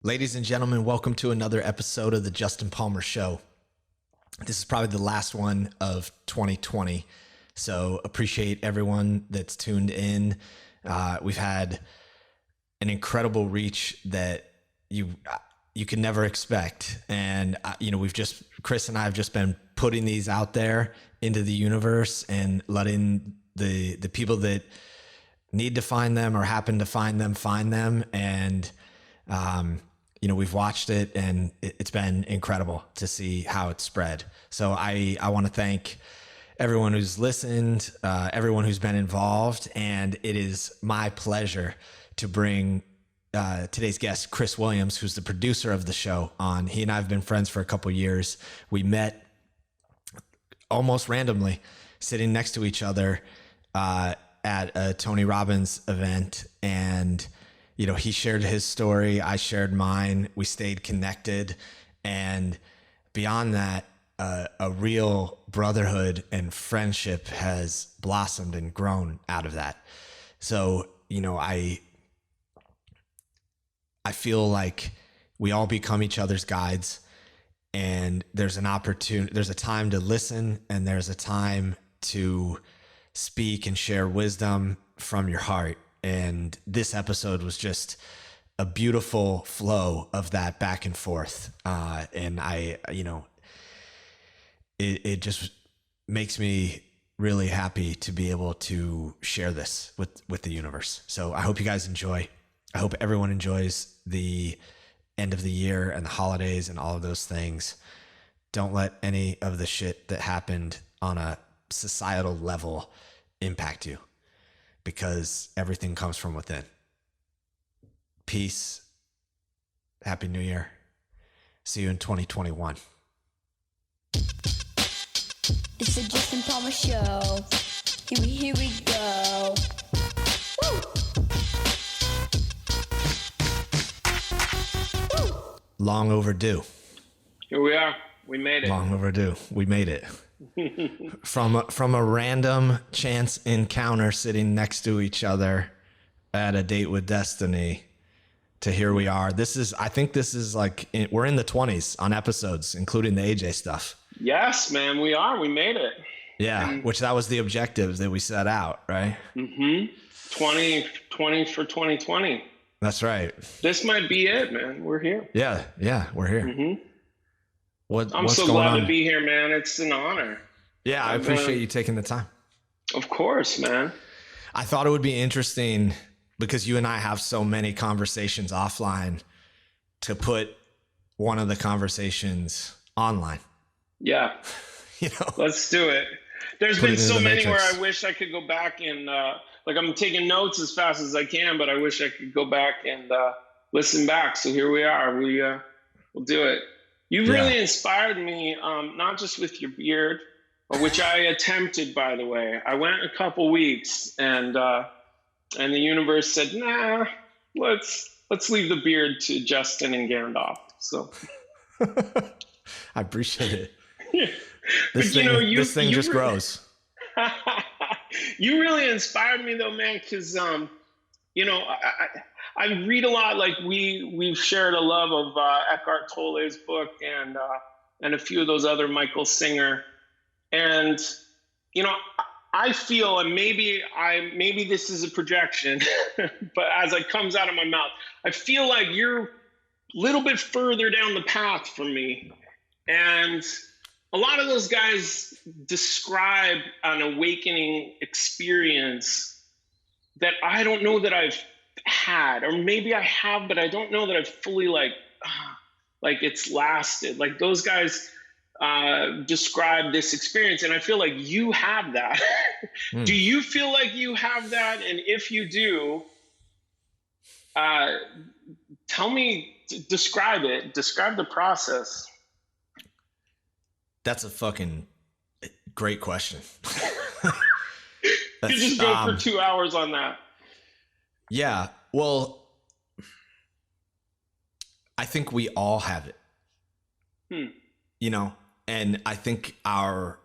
Ladies and gentlemen, welcome to another episode of the Justin Palmer Show. This is probably the last one of 2020, so appreciate everyone that's tuned in. We've had an incredible reach that you could never expect, and Chris and I have just been putting these out there into the universe and letting the people that need to find them or happen to find them, and we've watched it and it's been incredible to see how it's spread. So I want to thank everyone who's listened, everyone who's been involved. And it is my pleasure to bring today's guest, Chris Williams, who's the producer of the show, on. He and I have been friends for a couple years. We met almost randomly sitting next to each other at a Tony Robbins event. And he shared his story. I shared mine. We stayed connected. And beyond that, a real brotherhood and friendship has blossomed and grown out of that. So, I feel like we all become each other's guides, and there's an opportunity, there's a time to listen, and there's a time to speak and share wisdom from your heart. And this episode was just a beautiful flow of that back and forth. And it just makes me really happy to be able to share this with the universe. So I hope you guys enjoy. I hope everyone enjoys the end of the year and the holidays and all of those things. Don't let any of the shit that happened on a societal level impact you, because everything comes from within. Peace. Happy New Year. See you in 2021. It's the Justin Palmer Show. Here we go. Woo! Woo! Long overdue. Here we are. We made it. Long overdue. We made it. From a random chance encounter sitting next to each other at a date with destiny to here we are. I think this is like, we're in the 20s on episodes, including the AJ stuff. Yes, man, we are. We made it. Yeah, which that was the objective that we set out, right? 2020 for 2020. That's right. This might be it, man. We're here. Yeah, we're here. I'm what's so going glad on? to be here, man. It's an honor. Yeah, I appreciate you taking the time. Of course, man. I thought it would be interesting because you and I have so many conversations offline to put one of the conversations online. Yeah. Let's do it. There's been so many where I wish I could go back and I'm taking notes as fast as I can, but I wish I could go back and listen back. So here we are. We'll do it. You've really inspired me, not just with your beard, which I attempted, by the way. I went a couple weeks, and the universe said, "Nah, let's leave the beard to Justin and Gandalf." So I appreciate it. This thing just grows. You really inspired me, though, man, because I read a lot. Like we've shared a love of Eckhart Tolle's book and a few of those other Michael Singer, and I feel, and maybe this is a projection, but as it comes out of my mouth, I feel like you're a little bit further down the path from me, and a lot of those guys describe an awakening experience that I don't know that I've had, or maybe I have, but I don't know that I've fully like it's lasted. Like those guys describe this experience, and I feel like you have that. Do you feel like you have that? And if you do, tell me, describe the process. That's a fucking great question. You just go for 2 hours on that. Yeah. Well, I think we all have it, and I think part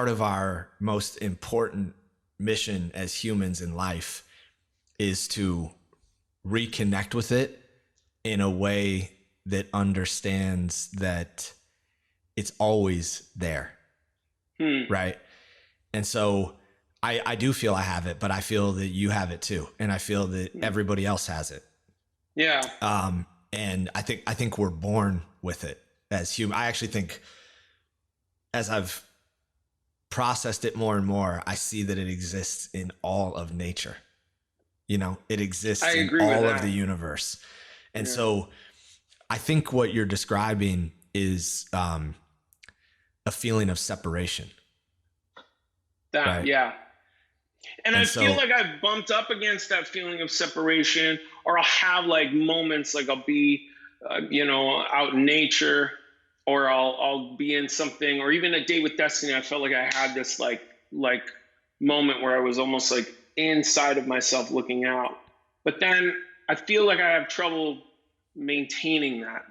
of our most important mission as humans in life is to reconnect with it in a way that understands that it's always there. Right. And so I do feel I have it, but I feel that you have it too. And I feel that everybody else has it. Yeah. And I think we're born with it as human. I actually think as I've processed it more and more, I see that it exists in all of nature. You know, it exists in all of the universe. And so I think what you're describing is a feeling of separation. Right? Yeah. And I feel like I've bumped up against that feeling of separation, or I'll have like moments like I'll be, out in nature, or I'll be in something, or even A Day with Destiny. I felt like I had this like moment where I was almost like inside of myself looking out. But then I feel like I have trouble maintaining that.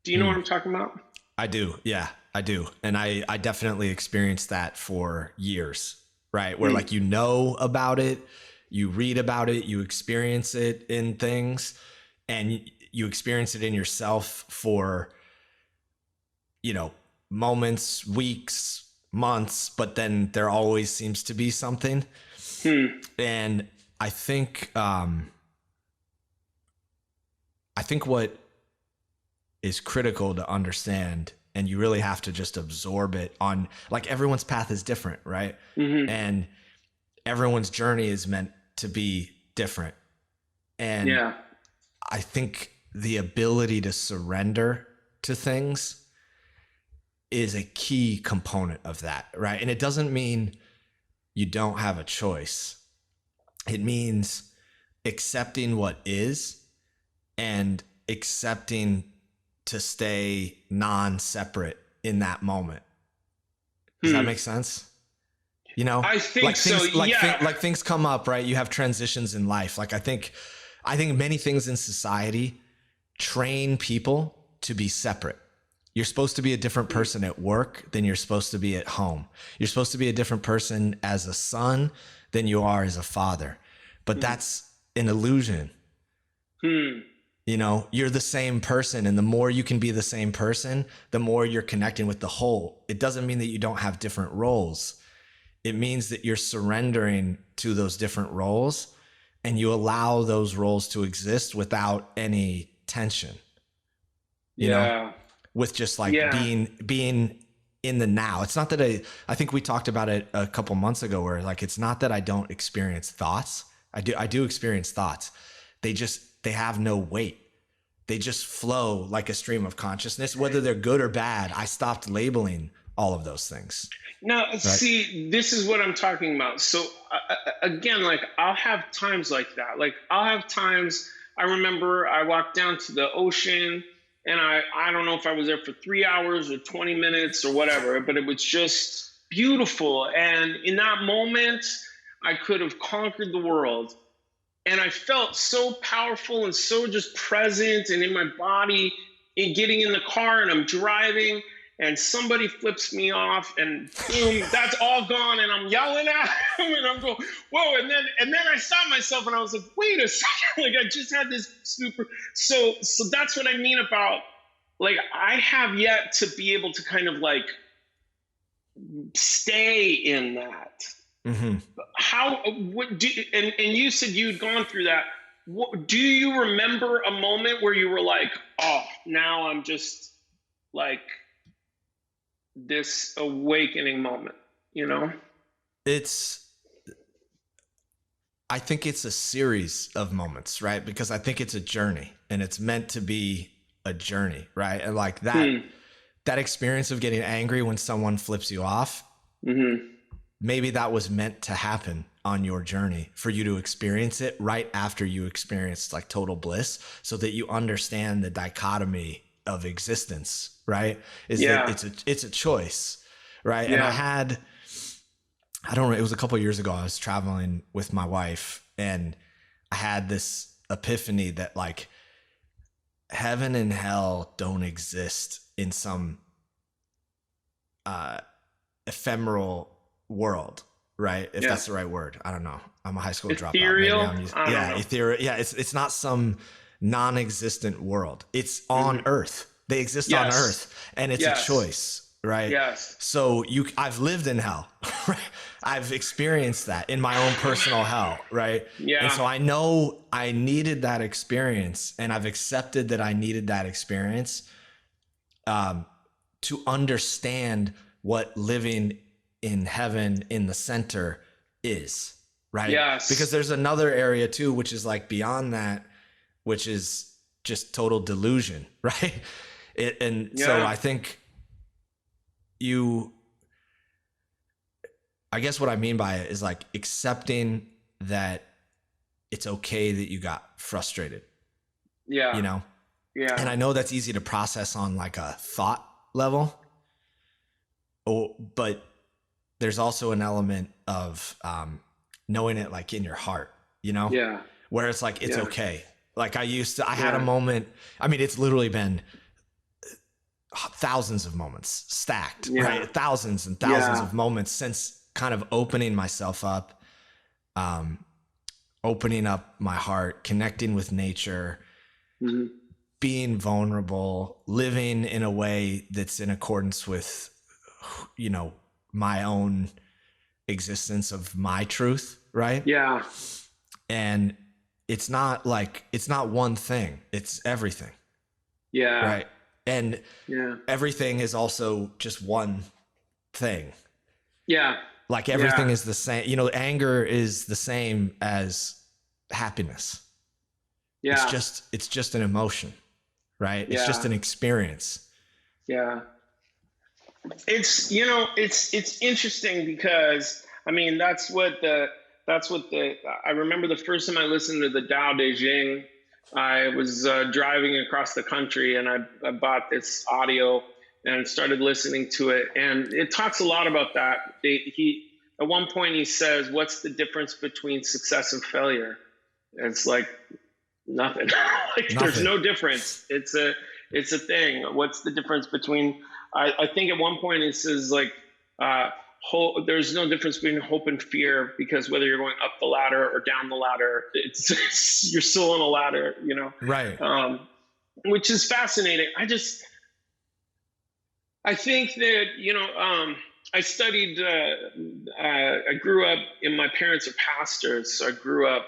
Do you know what I'm talking about? I do. Yeah, I do. And I definitely experienced that for years, right? Where like, you know about it, you read about it, you experience it in things, and you experience it in yourself for, moments, weeks, months, but then there always seems to be something. And I think what is critical to understand, and you really have to just absorb it on, like, everyone's path is different, right? And everyone's journey is meant to be different. And I think the ability to surrender to things is a key component of that, right? And it doesn't mean you don't have a choice. It means accepting what is and accepting to stay non-separate in that moment. Does that make sense? I think like so. Like things come up, right? You have transitions in life. Like I think many things in society train people to be separate. You're supposed to be a different person at work than you're supposed to be at home. You're supposed to be a different person as a son than you are as a father. But that's an illusion. You're the same person, and the more you can be the same person, the more you're connecting with the whole. It doesn't mean that you don't have different roles. It means that you're surrendering to those different roles, and you allow those roles to exist without any tension. You know, with just like being in the now. It's not that I think we talked about it a couple months ago, where like, it's not that I don't experience thoughts. I do experience thoughts. They have no weight. They just flow like a stream of consciousness, whether they're good or bad. I stopped labeling all of those things. Now, see, this is what I'm talking about. So again, like, I'll have times like that. Like, I'll have times, I remember I walked down to the ocean, and I don't know if I was there for 3 hours or 20 minutes or whatever, but it was just beautiful. And in that moment, I could have conquered the world. And I felt so powerful and so just present and in my body, and getting in the car, and I'm driving, and somebody flips me off, and boom, that's all gone. And I'm yelling at him, and I'm going, whoa. And then I saw myself, and I was like, wait a second, like, I just had this super, so that's what I mean about, like, I have yet to be able to kind of like stay in that. How, what do, and you said you'd gone through that. Do you remember a moment where you were like, oh, now I'm just like this awakening moment, I think it's a series of moments, right? Because I think it's a journey, and it's meant to be a journey, right? And like that experience of getting angry when someone flips you off, maybe that was meant to happen on your journey, for you to experience it right after you experienced like total bliss, so that you understand the dichotomy of existence, right? That it's a choice, right? And I don't know, it was a couple of years ago, I was traveling with my wife, and I had this epiphany that like heaven and hell don't exist in some ephemeral world, right? If that's the right word. I don't know. I'm a high school dropout. Ethereal. Ethereal. Yeah, it's not some non-existent world. It's on Earth. They exist on Earth, and it's a choice, right? Yes. So I've lived in hell, right? I've experienced that in my own personal hell, right? Yeah. And so I know I needed that experience, and I've accepted that I needed that experience to understand what living in heaven in the center is, right? Yes. Because there's another area too, which is like beyond that, which is just total delusion, right? So I think I guess what I mean by it is like accepting that it's okay that you got frustrated. Yeah. You know? Yeah. And I know that's easy to process on like a thought level. But there's also an element of knowing it like in your heart, you know? Yeah. Where it's like, it's okay. Like I had a moment, I mean, it's literally been thousands of moments stacked, right? Thousands and thousands of moments since kind of opening myself up, opening up my heart, connecting with nature, being vulnerable, living in a way that's in accordance with, you know, my own existence of my truth, right? Yeah. And it's not one thing, it's everything. Yeah. Right. And everything is also just one thing. Yeah. Like everything is the same. You know, anger is the same as happiness. Yeah. It's just an emotion, right? It's just an experience. Yeah. It's, you know, it's interesting because, I mean, that's what I remember the first time I listened to the Tao Te Ching. I was driving across the country, and I bought this audio and started listening to it. And it talks a lot about that. At one point he says, "What's the difference between success and failure?" And it's like nothing. Nothing. There's no difference. It's a thing. What's the difference between? I think at one point it says like, there's no difference between hope and fear, because whether you're going up the ladder or down the ladder, you're still on a ladder, you know? Right. Which is fascinating. I think that, you know, I studied, I grew up, and my parents are pastors. So I grew up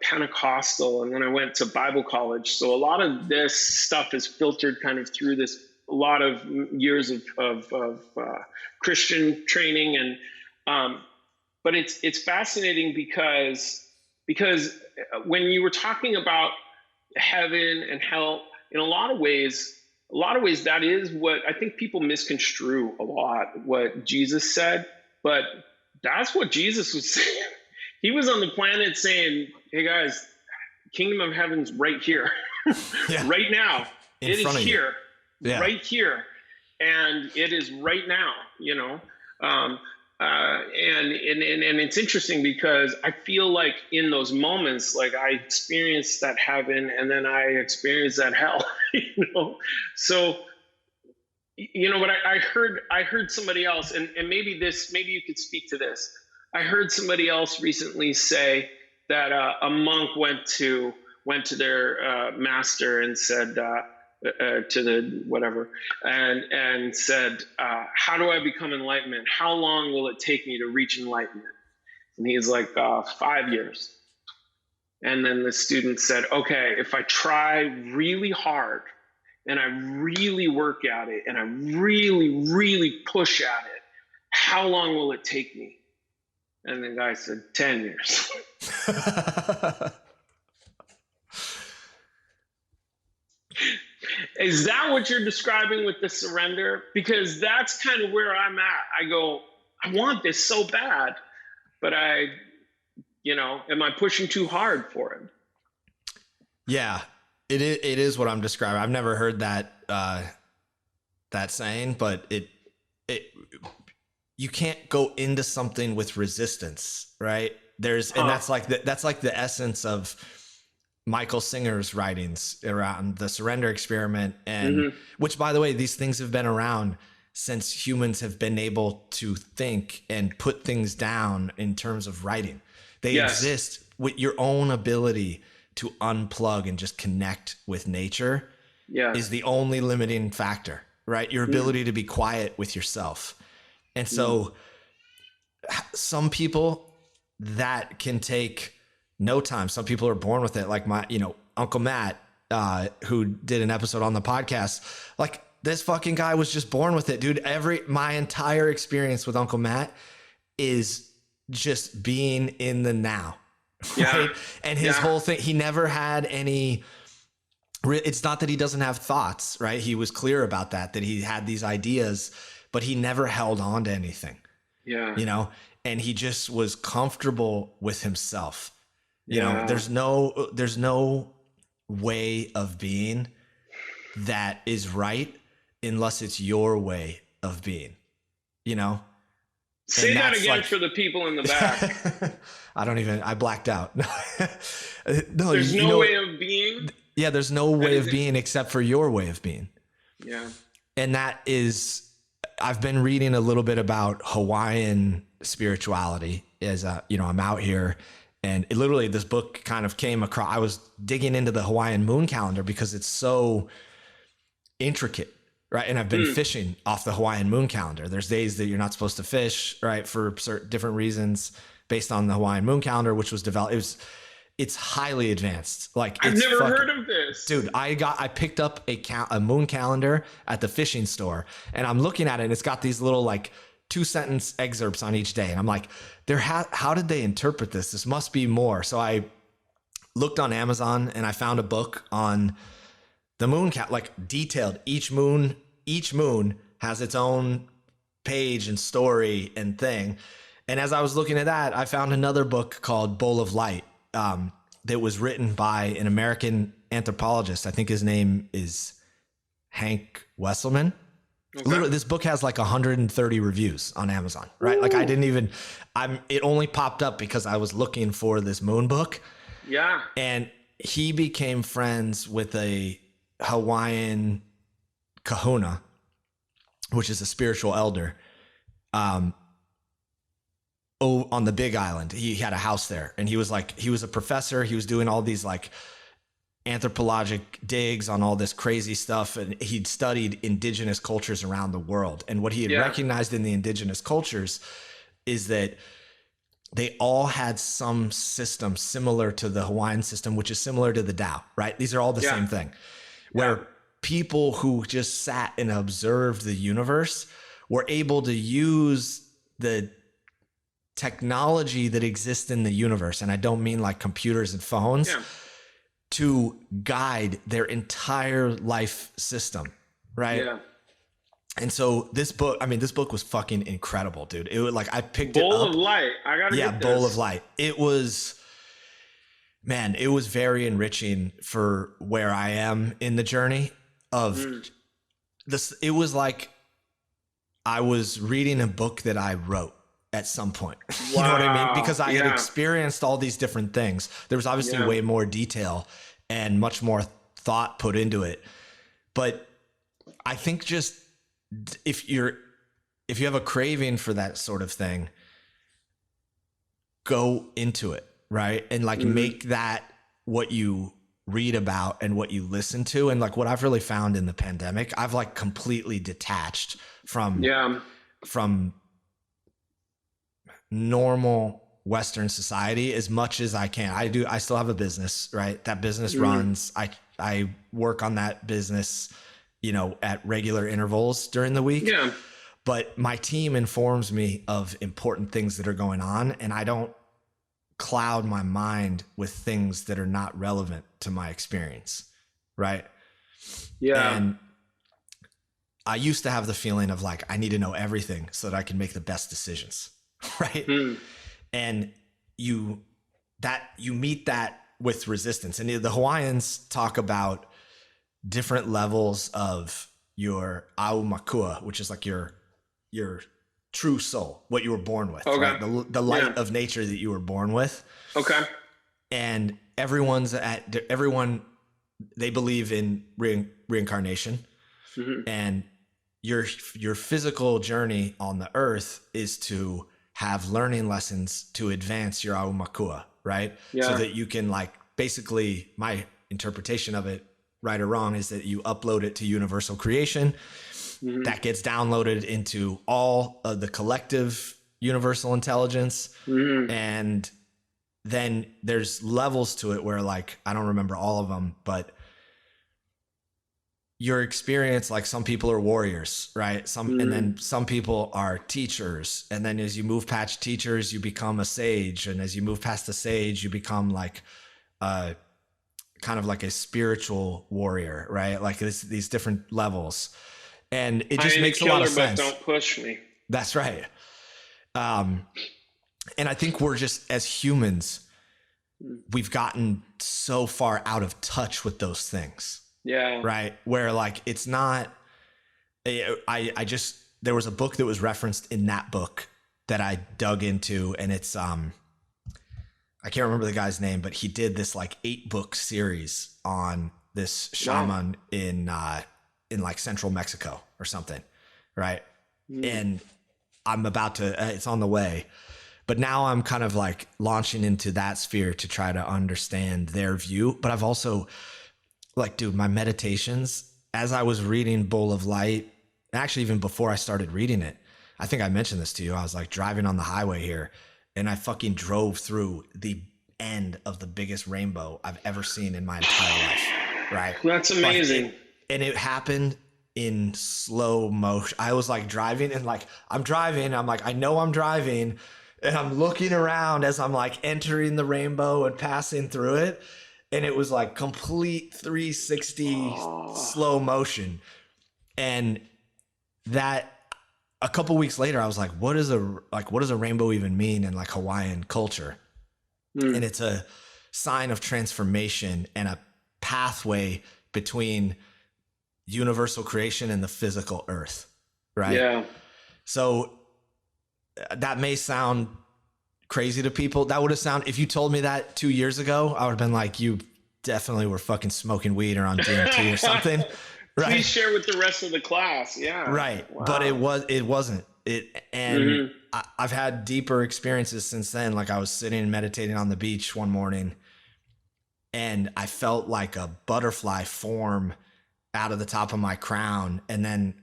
Pentecostal, and then I went to Bible college. So a lot of this stuff is filtered kind of through a lot of years of Christian training, and but it's fascinating because when you were talking about heaven and hell, in a lot of ways that is what I think people misconstrue a lot what Jesus said, but that's what Jesus was saying. He was on the planet saying, "Hey guys, kingdom of heaven's right here, right now. It is here." Yeah. Right here, and it is right now, you know, and it's interesting because I feel like in those moments, like I experienced that heaven, and then I experienced that hell, you know. So, you know, but I heard somebody else, and maybe you could speak to this. I heard somebody else recently say that a monk went to their master and said. To the whatever, and said, "How do I become enlightenment? How long will it take me to reach enlightenment?" And he's like, 5 years. And then the student said, "Okay, if I try really hard and I really work at it and I really, really push at it, how long will it take me?" And the guy said, 10 years. Is that what you're describing with the surrender? Because that's kind of where I'm at. I go, I want this so bad, but am I pushing too hard for it? Yeah, it is what I'm describing. I've never heard that saying, but you can't go into something with resistance, right? That's like the essence of Michael Singer's writings around the surrender experiment, and which, by the way, these things have been around since humans have been able to think and put things down in terms of writing. They exist with your own ability to unplug and just connect with nature Yeah. is the only limiting factor, right? Your ability to be quiet with yourself. And so some people, that can take no time. Some people are born with it. Like my, Uncle Matt, who did an episode on the podcast, like this fucking guy was just born with it, dude. My entire experience with Uncle Matt is just being in the now. Yeah. Right. And his whole thing, he never had any, it's not that he doesn't have thoughts, right? He was clear about that he had these ideas, but he never held on to anything. Yeah. And he just was comfortable with himself. There's no way of being that is right unless it's your way of being, Say that again for the people in the back. I blacked out. No, there's no way of being. Yeah. There's no way of being except for your way of being. Yeah. And that is, I've been reading a little bit about Hawaiian spirituality as I'm out here, and literally this book kind of came across. I was digging into the Hawaiian moon calendar because it's so intricate, right? And I've been fishing off the Hawaiian moon calendar. There's days that you're not supposed to fish, right, for certain different reasons based on the Hawaiian moon calendar, which was developed. It's highly advanced. Like, I've never heard of this, dude. I picked up a moon calendar at the fishing store, and I'm looking at it, and it's got these little like 2-sentence excerpts on each day, and I'm like, how did they interpret this? This must be more. So I looked on Amazon, and I found a book on the moon like detailed. Each moon has its own page and story and thing. And as I was looking at that, I found another book called Bowl of Light, that was written by an American anthropologist. I think his name is Hank Wesselman. Okay. Literally, this book has like 130 reviews on Amazon, right? Ooh. Like it only popped up because I was looking for this moon book. Yeah. And he became friends with a Hawaiian kahuna, which is a spiritual elder, on the Big Island. He had a house there, and he was a professor. He was doing all these like anthropologic digs on all this crazy stuff, and he'd studied indigenous cultures around the world. And what he had recognized in the indigenous cultures is that they all had some system similar to the Hawaiian system, which is similar to the Tao, right? These are all the same thing, where people who just sat and observed the universe were able to use the technology that exists in the universe, and I don't mean like computers and phones, to guide their entire life system, right? Yeah. And so this book was fucking incredible, dude. It was like, I picked it up. Bowl of Light. I gotta get this. Bowl of Light. It was very enriching for where I am in the journey of this. It was like I was reading a book that I wrote at some point. You know what I mean? Because I had experienced all these different things. There was obviously way more detail and much more thought put into it. But I think just if you have a craving for that sort of thing, go into it, right? And like make that what you read about and what you listen to. And like what I've really found in the pandemic, I've like completely detached from normal Western society as much as I can. I still have a business, right? That business runs. I work on that business, at regular intervals during the week. Yeah. But my team informs me of important things that are going on, and I don't cloud my mind with things that are not relevant to my experience, right? Yeah. And I used to have the feeling of like, I need to know everything so that I can make the best decisions. Right. And you meet that with resistance. And the Hawaiians talk about different levels of your aumakua, which is like your true soul, what you were born with, right? The light of nature that you were born with. Okay. And everyone, they believe in reincarnation. And your physical journey on the earth is to have learning lessons to advance your aumakua, right? Yeah. So that you can like basically my interpretation of it, right or wrong, is that you upload it to universal creation. That gets downloaded into all of the collective universal intelligence. And then there's levels to it where, like, I don't remember all of them, but your experience, like some people are warriors, right? And then some people are teachers. And then as you move past teachers, you become a sage. And as you move past the sage, you become like kind of like a spiritual warrior, right? Like these different levels. And it just makes a lot of sense. But don't push me. That's right. And I think we're just, as humans, we've gotten so far out of touch with those things. Yeah. Right. Where like, it's not, there was a book that was referenced in that book that I dug into, and it's, I can't remember the guy's name, but he did this like 8-book series on this shaman in like central Mexico or something. Right. And I'm about to, it's on the way, but now I'm kind of like launching into that sphere to try to understand their view. But I've also, like, dude, my meditations, as I was reading Bowl of Light, actually even before I started reading it, I think I mentioned this to you. I was like driving on the highway here, and I fucking drove through the end of the biggest rainbow I've ever seen in my entire life. Right. That's amazing. And it happened in slow motion. I was like driving, and like I'm driving. I'm like, I know I'm driving, and I'm looking around as I'm like entering the rainbow and passing through it. And it was like complete 360 slow motion. And that a couple weeks later, I was like, what does a rainbow even mean in like Hawaiian culture? And it's a sign of transformation and a pathway between universal creation and the physical earth. Right. Yeah. So that may sound crazy to people. That would have sounded, if you told me that 2 years ago, I would have been like, you definitely were fucking smoking weed or on DMT or something. Right. Please share with the rest of the class. Yeah. Right. Wow. But it wasn't it. And I've had deeper experiences since then. Like I was sitting and meditating on the beach one morning, and I felt like a butterfly form out of the top of my crown. And then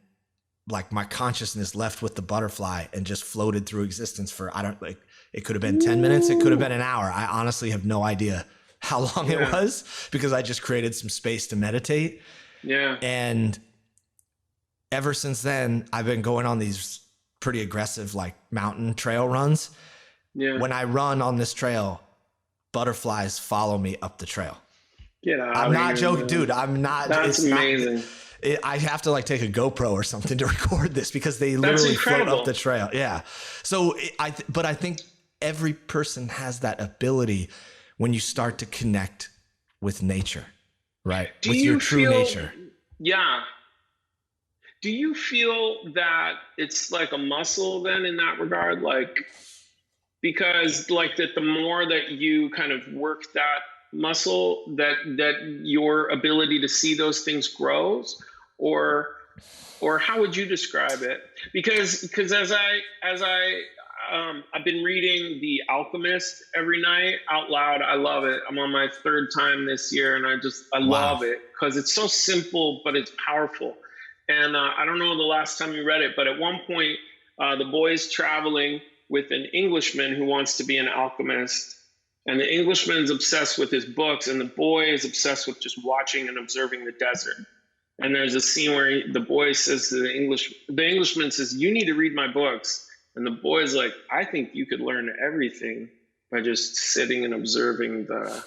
like my consciousness left with the butterfly and just floated through existence for, it could have been 10 minutes. It could have been an hour. I honestly have no idea how long it was, because I just created some space to meditate. Yeah. And ever since then, I've been going on these pretty aggressive like mountain trail runs. Yeah. When I run on this trail, butterflies follow me up the trail. Get out. I'm not joking, dude. I'm not. That's amazing. I have to like take a GoPro or something to record this, because they literally float up the trail. Yeah. So but I think every person has that ability when you start to connect with nature, right? With your true nature. Yeah. Do you feel that it's like a muscle then in that regard? Like, because like that the more that you kind of work that muscle, that your ability to see those things grows, or how would you describe it? Because as I've been reading The Alchemist every night out loud. I love it. I'm on my 3rd time this year, and I love it because it's so simple, but it's powerful. And I don't know the last time you read it, but at one point, the boy's traveling with an Englishman who wants to be an alchemist. And the Englishman's obsessed with his books, and the boy is obsessed with just watching and observing the desert. And there's a scene where the boy says to the Englishman says, "You need to read my books." And the boy's like, "I think you could learn everything by just sitting and observing the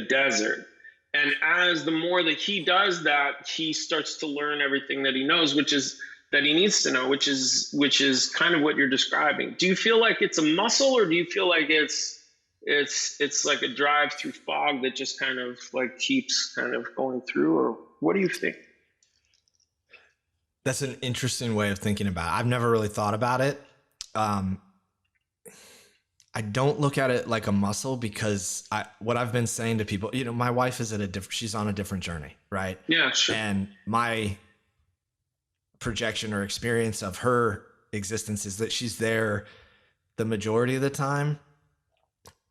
desert." And as the more that he does that, he starts to learn everything that he knows, which is that he needs to know, which is kind of what you're describing. Do you feel like it's a muscle, or do you feel like it's like a drive through fog that just kind of like keeps kind of going through, or what do you think? That's an interesting way of thinking about it. I've never really thought about it. I don't look at it like a muscle, because what I've been saying to people, my wife is she's on a different journey, right? Yeah, sure. And my projection or experience of her existence is that she's there the majority of the time.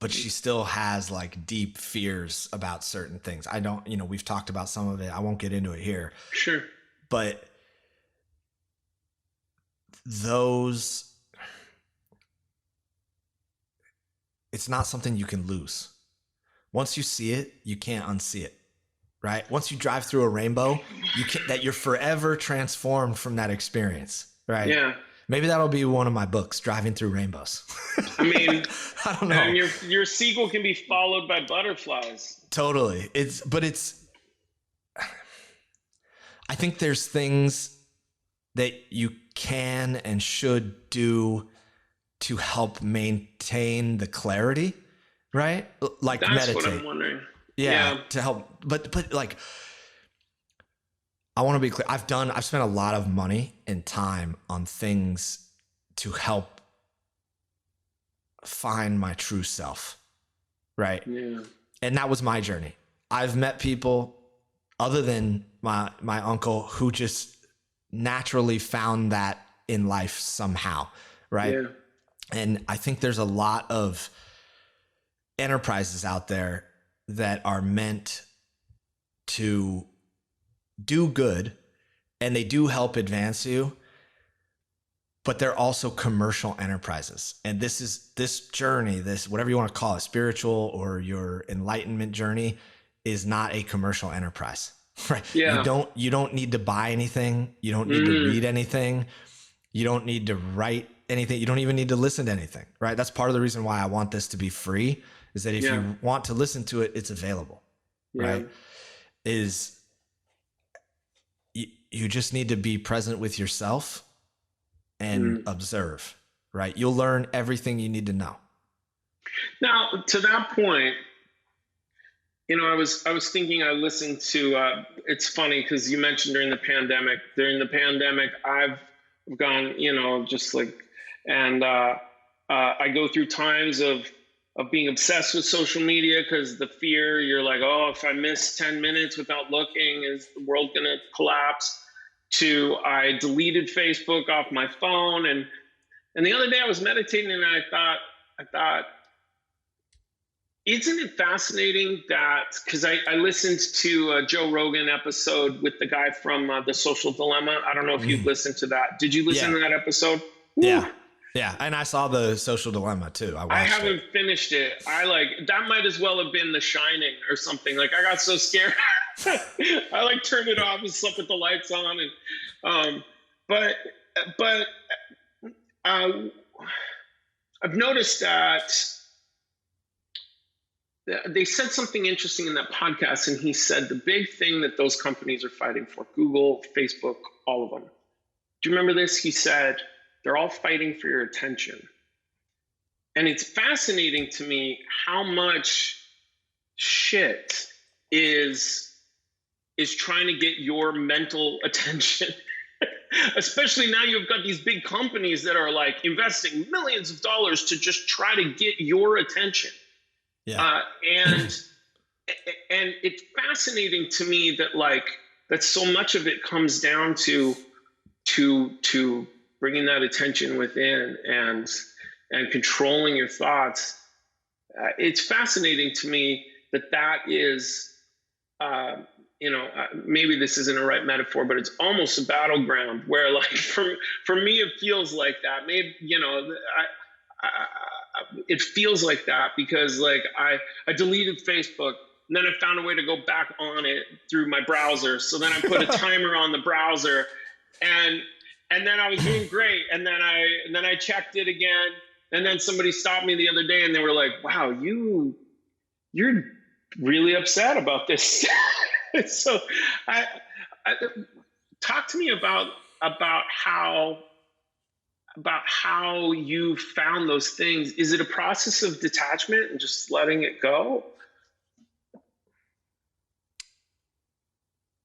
but she still has like deep fears about certain things. I don't, we've talked about some of it. I won't get into it here. Sure. But it's not something you can lose. Once you see it, you can't unsee it, right? Once you drive through a rainbow, you're forever transformed from that experience, right? Yeah. Maybe that'll be one of my books, Driving Through Rainbows. I mean, I don't know. And your sequel can be followed by butterflies. Totally. I think there's things that you can and should do to help maintain the clarity, right? Like That's meditate. what I'm wondering. Yeah, to help. But like, I want to be clear. I've spent a lot of money and time on things to help find my true self, right? Yeah. And that was my journey. I've met people other than my uncle who just naturally found that in life somehow, right? Yeah. And I think there's a lot of enterprises out there that are meant to do good, and they do help advance you, but they're also commercial enterprises. And this journey, this, whatever you want to call it, spiritual or your enlightenment journey, is not a commercial enterprise, right? Yeah. You don't need to buy anything. You don't need to read anything. You don't need to write anything. You don't even need to listen to anything, right? That's part of the reason why I want this to be free, is that if you want to listen to it, it's available, right? You just need to be present with yourself and observe, right? You'll learn everything you need to know. Now, to that point, I was thinking, I listened to, it's funny because you mentioned during the pandemic, I've gone, just like, and I go through times of being obsessed with social media because the fear, you're like, oh, if I miss 10 minutes without looking, is the world going to collapse? To I deleted Facebook off my phone. And the other day I was meditating and I thought, isn't it fascinating that, because I listened to a Joe Rogan episode with the guy from The Social Dilemma. I don't know if you've listened to that. Did you listen to that episode? Yeah. Woo. Yeah. And I saw The Social Dilemma too. I haven't finished it. That might as well have been The Shining or something. Like, I got so scared. I turned it off and slept with the lights on. And, but I've noticed that they said something interesting in that podcast. And he said the big thing that those companies are fighting for, Google, Facebook, all of them. Do you remember this? He said, they're all fighting for your attention. And it's fascinating to me how much shit is trying to get your mental attention. Especially now you've got these big companies that are like investing millions of dollars to just try to get your attention. Yeah. And it's fascinating to me that so much of it comes down to bringing that attention within and controlling your thoughts. It's fascinating to me that is, maybe this isn't a right metaphor, but it's almost a battleground where, like, for me, it feels like that. Maybe, it feels like that because, like, I deleted Facebook. And then I found a way to go back on it through my browser. So then I put a timer on the browser, and then I was doing great. And then I checked it again. And then somebody stopped me the other day and they were like, wow, you're really upset about this. So I talk to me about how you found those things. Is it a process of detachment and just letting it go?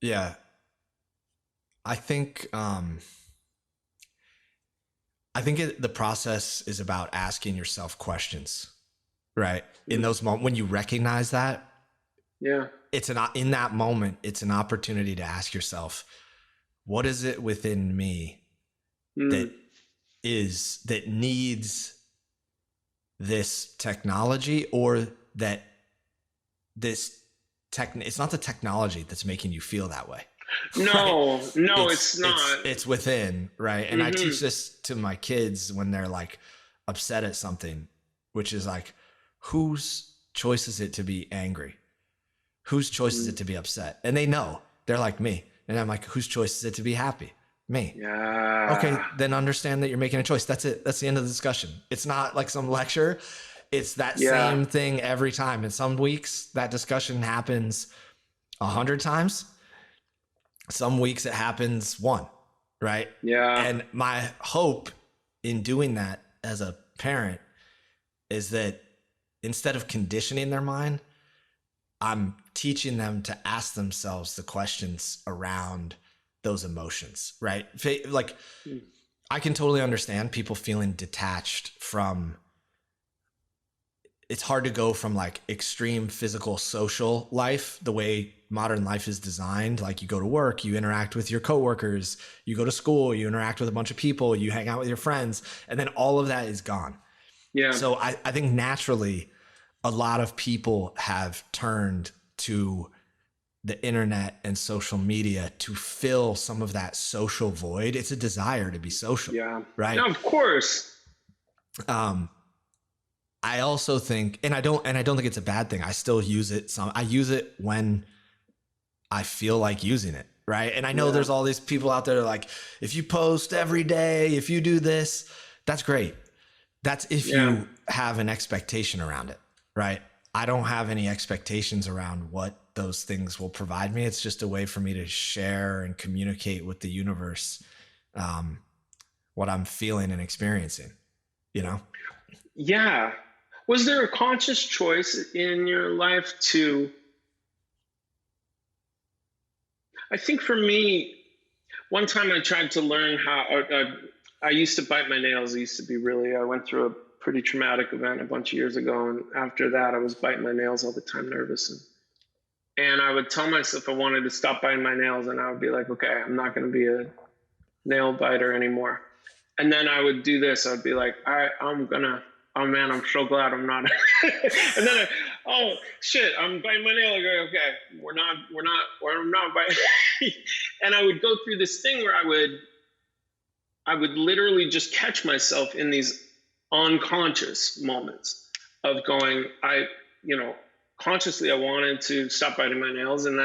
Yeah. I think the process is about asking yourself questions, right? In those moments when you recognize that, in that moment, it's an opportunity to ask yourself, what is it within me that needs this technology, or that it's not the technology that's making you feel that way. No, right? no, it's not. It's within, right? And I Mm-hmm. teach this to my kids when they're like upset at something, which is like, whose choice is it to be angry? Whose choice is it to be upset? And they know. They're like me. And I'm like, whose choice is it to be happy? Me. Yeah. Okay, then understand that you're making a choice. That's it. That's the end of the discussion. It's not like some lecture. It's that same thing every time. And some weeks that discussion happens 100 times. Some weeks it happens 1, right? Yeah. And my hope in doing that as a parent is that instead of conditioning their mind, I'm teaching them to ask themselves the questions around those emotions, right? Like, I can totally understand people feeling detached from, it's hard to go from like extreme physical social life, the way modern life is designed. Like, you go to work, you interact with your coworkers, you go to school, you interact with a bunch of people, you hang out with your friends, and then all of that is gone. Yeah. So I think naturally a lot of people have turned to the internet and social media to fill some of that social void. It's a desire to be social. Yeah. Right. No, of course. I also think, and I don't think it's a bad thing. I still use it. I use it when I feel like using it. Right. And I know there's all these people out there like, if you post every day, if you do this, that's great. That's if you have an expectation around it. Right. I don't have any expectations around what those things will provide me. It's just a way for me to share and communicate with the universe what I'm feeling and experiencing, you know? Yeah. Was there a conscious choice in your life to, I think for me, one time I tried to learn how, I used to bite my nails. I went through a pretty traumatic event a bunch of years ago. And after that, I was biting my nails all the time, nervous. And I would tell myself I wanted to stop biting my nails, and I would be like, okay, I'm not going to be a nail biter anymore. And then I would do this. I'd be like, all right, oh man, I'm so glad I'm not. And then oh shit, I'm biting my nail. I go, okay, I'm not biting. And I would go through this thing where I would literally just catch myself in these unconscious moments of going, consciously I wanted to stop biting my nails, and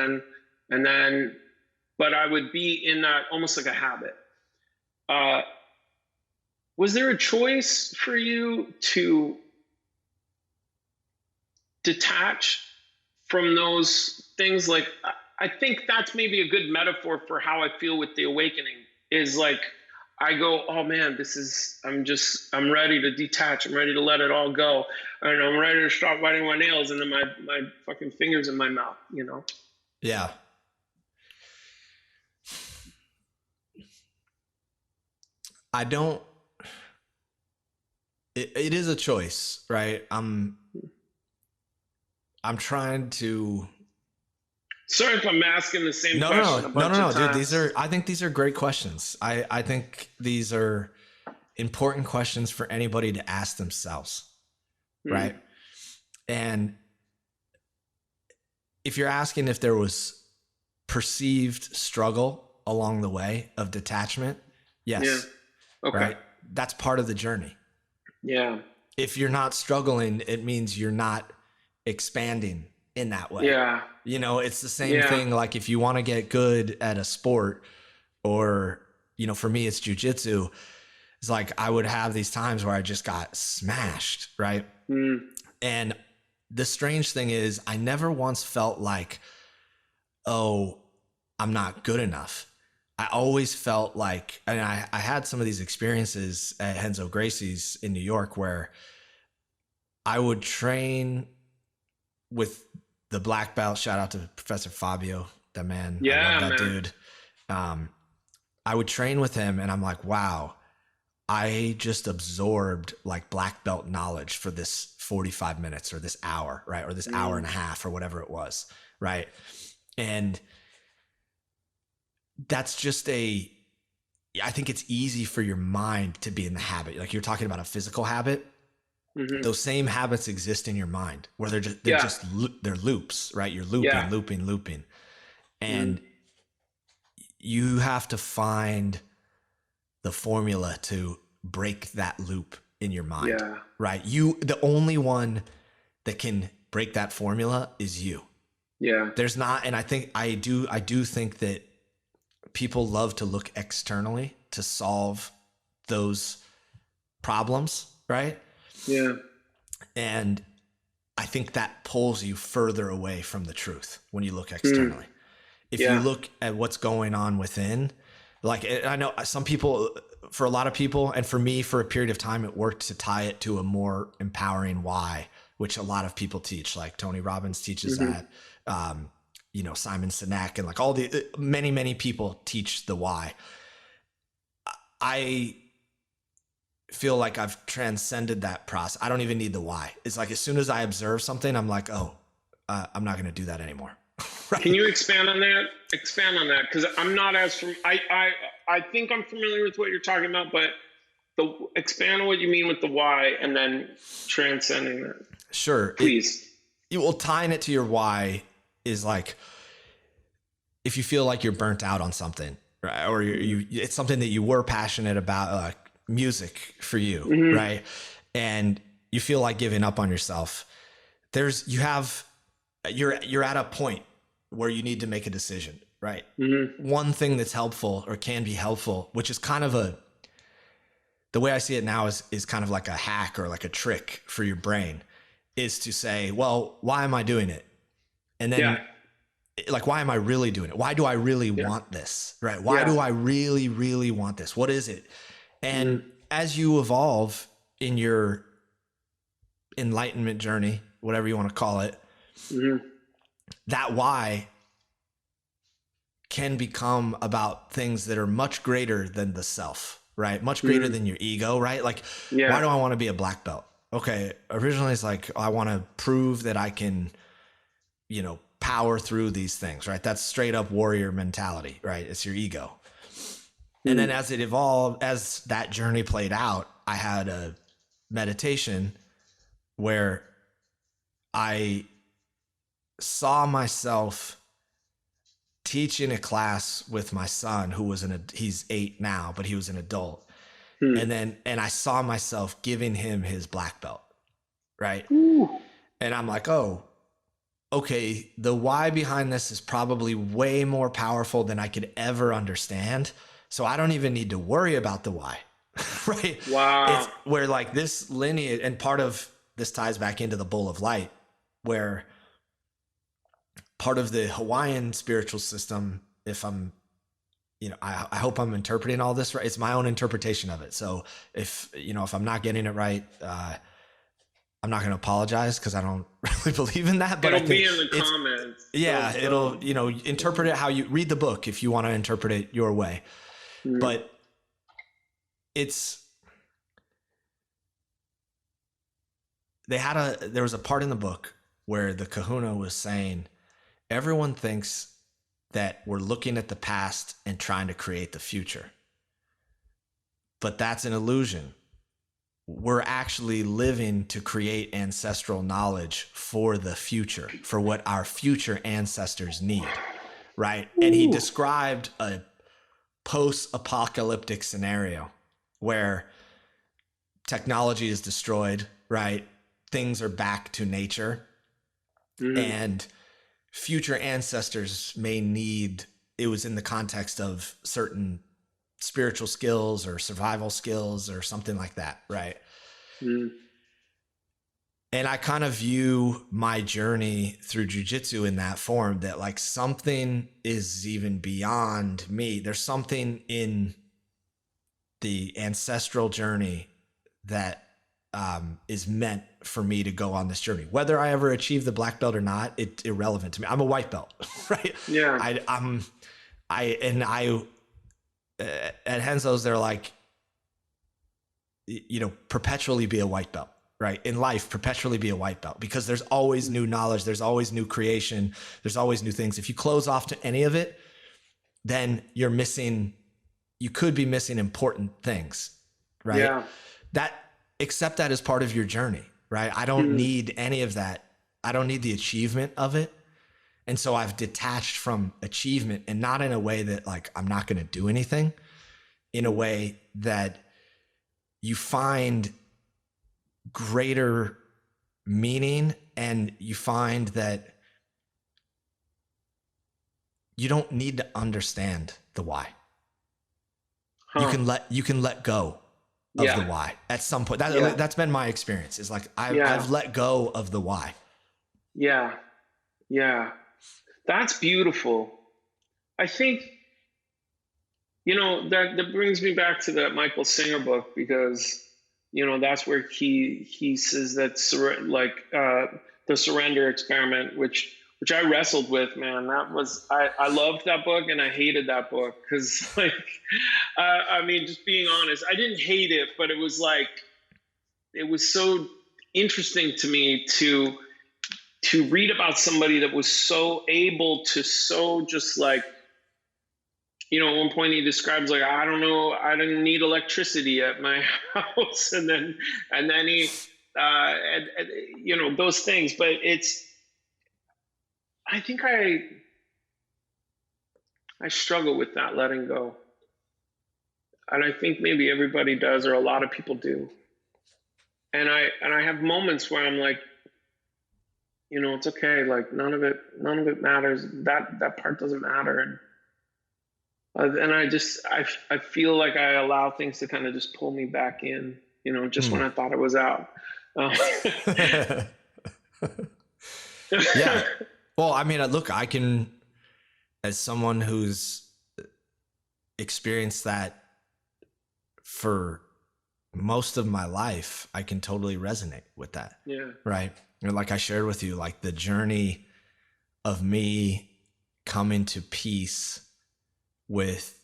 then, but I would be in that almost like a habit. Was there a choice for you to detach from those things? Like, I think that's maybe a good metaphor for how I feel with the awakening, is like, I go, oh man, I'm ready to detach. I'm ready to let it all go. And I'm ready to stop biting my nails, and then my fucking fingers in my mouth, you know? Yeah. It is a choice, right? I'm trying to. Sorry if I'm asking the same No, question a bunch of times. dude. I think these are great questions. I think these are important questions for anybody to ask themselves, right? And if you're asking if there was perceived struggle along the way of detachment, yes. Yeah. Okay. Right? That's part of the journey. Yeah. If you're not struggling, it means you're not expanding in that way. Yeah. You know, it's the same thing. Like, if you want to get good at a sport, or, you know, for me, it's jujitsu. It's like, I would have these times where I just got smashed. Right. And the strange thing is, I never once felt like, oh, I'm not good enough. I always felt like, and I had some of these experiences at Renzo Gracie's in New York where I would train with the black belt. Shout out to Professor Fabio, that man. Yeah, I love that man. dude. I would train with him, and I'm like, wow, I just absorbed like black belt knowledge for this 45 minutes or this hour, right? Or this hour and a half or whatever it was, right? And that's just I think it's easy for your mind to be in the habit. Like, you're talking about a physical habit. those same habits exist in your mind where they're loops, right? You're Yeah. looping. And you have to find the formula to break that loop in your mind, Yeah. right? The only one that can break that formula is you. Yeah. There's not, and I do think that people love to look externally to solve those problems, right? Yeah. And I think that pulls you further away from the truth when you look externally. If you look at what's going on within, like I know some people, for a lot of people, and for me, for a period of time, it worked to tie it to a more empowering why, which a lot of people teach. Like Tony Robbins teaches that, Simon Sinek, and like all the many people teach the why. I feel like I've transcended that process. I don't even need the why. It's like as soon as I observe something, I'm like, I'm not going to do that anymore. Right? Can you expand on that? Because I'm not as I think I'm familiar with what you're talking about, but expand on what you mean with the why, and then transcending that. Sure, please. Tying it to your why is like if you feel like you're burnt out on something, right? Or it's something that you were passionate about, like music for you, right? And you feel like giving up on yourself. You're at a point where you need to make a decision, right? One thing that's helpful or can be helpful, which is kind of the way I see it now is kind of like a hack or like a trick for your brain, is to say, well, why am I doing it? And then like, why am I really doing it? Why do I really want this, right? Why do I really, really want this? What is it? And as you evolve in your enlightenment journey, whatever you want to call it, that why can become about things that are much greater than the self, right? Much greater than your ego, right? Like, why do I want to be a black belt? Okay. Originally it's like, I want to prove that I can, power through these things, right? That's straight up warrior mentality, right? It's your ego. And then as it evolved, as that journey played out, I had a meditation where I saw myself teaching a class with my son who was he's 8 now, but he was an adult. And I saw myself giving him his black belt. Right. And I'm like, oh, okay. The why behind this is probably way more powerful than I could ever understand. So I don't even need to worry about the why. Right. Wow. It's where like this lineage, and part of this ties back into the bowl of light, where part of the Hawaiian spiritual system, if I'm, I hope I'm interpreting all this right. It's my own interpretation of it. So if I'm not getting it right, I'm not going to apologize because I don't really believe in that. But it'll be in the comments. Yeah, it'll interpret it how you read the book if you want to interpret it your way. But there was a part in the book where the kahuna was saying, everyone thinks that we're looking at the past and trying to create the future. But that's an illusion. We're actually living to create ancestral knowledge for the future, for what our future ancestors need, right? And he described a post-apocalyptic scenario where technology is destroyed, right? Things are back to nature. And future ancestors may need, it was in the context of certain spiritual skills or survival skills or something like that, right? And I kind of view my journey through jiu-jitsu in that form, that like something is even beyond me. There's something in the ancestral journey that is meant for me to go on this journey. Whether I ever achieve the black belt or not, it's irrelevant to me. I'm a white belt, right? Yeah. At Henzo's, they're like, perpetually be a white belt, right? In life, perpetually be a white belt, because there's always new knowledge. There's always new creation. There's always new things. If you close off to any of it, then you could be missing important things, right? Yeah. That accept that as part of your journey, right? I don't need any of that. I don't need the achievement of it. And so I've detached from achievement, and not in a way that like I'm not going to do anything, in a way that you find greater meaning, and you find that you don't need to understand the why. You can let go of the why at some point. That's been my experience. Is like I've let go of the why. Yeah. Yeah. That's beautiful. I think, that brings me back to that Michael Singer book, because, that's where he says that the surrender experiment, which I wrestled with, man. That was, I loved that book and I hated that book, because like, I mean, just being honest, I didn't hate it, but it was like, it was so interesting to me to read about somebody that was so able to just like, at one point he describes like, I don't know, I didn't need electricity at my house. And then he, those things, but I think I struggle with that letting go. And I think maybe everybody does, or a lot of people do. And I have moments where I'm like, it's okay. Like none of it matters. That part doesn't matter. And I feel like I allow things to kind of just pull me back in, just when I thought it was out. Yeah. Well, I mean, look, I can, as someone who's experienced that for most of my life, I can totally resonate with that. Yeah. Right. And like I shared with you, like the journey of me coming to peace with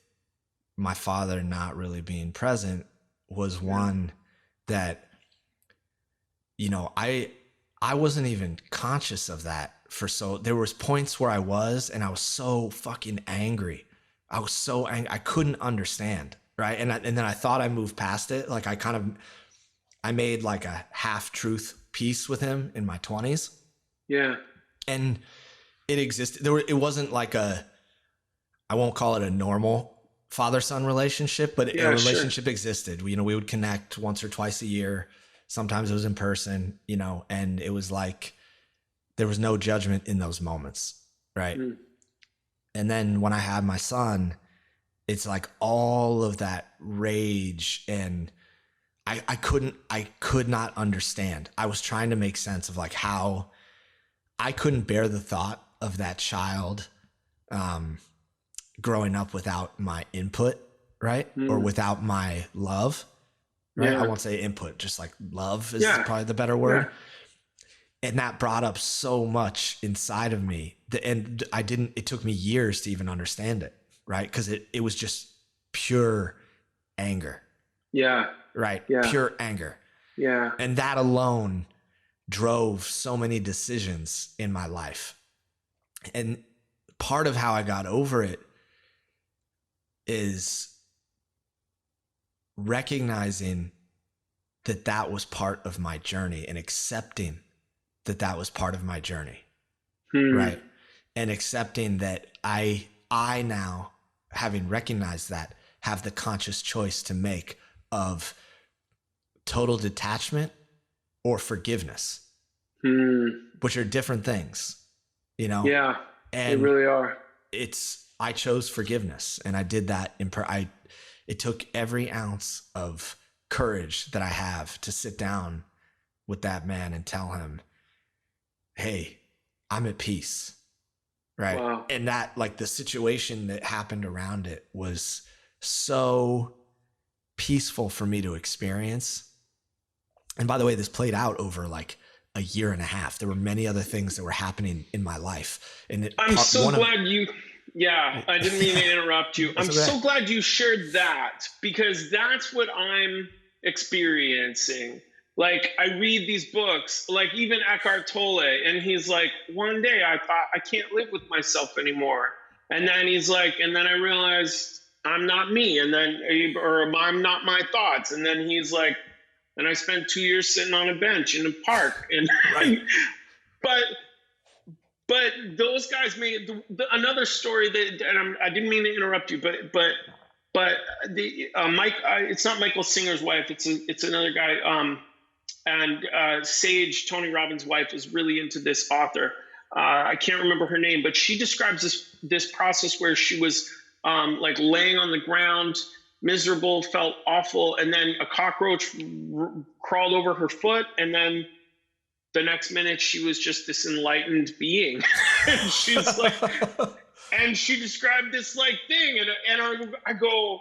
my father not really being present was one that, I wasn't even conscious of that there was points where I was, and I was so fucking angry. I was so angry. I couldn't understand. Right. And then I thought I moved past it. Like I made like a half truth peace with him in my 20s. Yeah. And it existed. It wasn't like I won't call it a normal father-son relationship, but a relationship existed. We would connect once or twice a year. Sometimes it was in person, and it was like, there was no judgment in those moments. Right. And then when I had my son, it's like all of that rage, and I could not understand. I was trying to make sense of like how I couldn't bear the thought of that child growing up without my input, right? Or without my love, right? Yeah. I won't say input, just like love is probably the better word. Yeah. And that brought up so much inside of me it took me years to even understand it, right? Because it was just pure anger. Yeah. Right. Yeah. Pure anger. Yeah. And that alone drove so many decisions in my life. And part of how I got over it is recognizing that was part of my journey, and accepting that was part of my journey. Right. And accepting that I now, having recognized that, have the conscious choice to make of total detachment or forgiveness, which are different things, Yeah, and they really are. I chose forgiveness, and I did that it took every ounce of courage that I have to sit down with that man and tell him, hey, I'm at peace. Right. Wow. And that, like, the situation that happened around it was so peaceful for me to experience. And by the way, this played out over like a year and a half. There were many other things that were happening in my life. And I'm so glad I didn't mean to interrupt you. I'm so glad you shared that, because that's what I'm experiencing. Like, I read these books, like even Eckhart Tolle, and he's like, one day I thought, I can't live with myself anymore. And then he's like, and then I realized I'm not me. And then, or I'm not my thoughts. And then he's like, and I spent 2 years sitting on a bench in a park. And Right. but those guys made another story that, and I didn't mean to interrupt you, but the Mike, it's not Michael Singer's wife. It's another guy. And Sage, Tony Robbins' wife, is really into this author. I can't remember her name, but she describes this process where she was like laying on the ground, miserable, felt awful, and then a cockroach crawled over her foot, and then the next minute she was just this enlightened being. And she's like, and she described this like thing, and I go,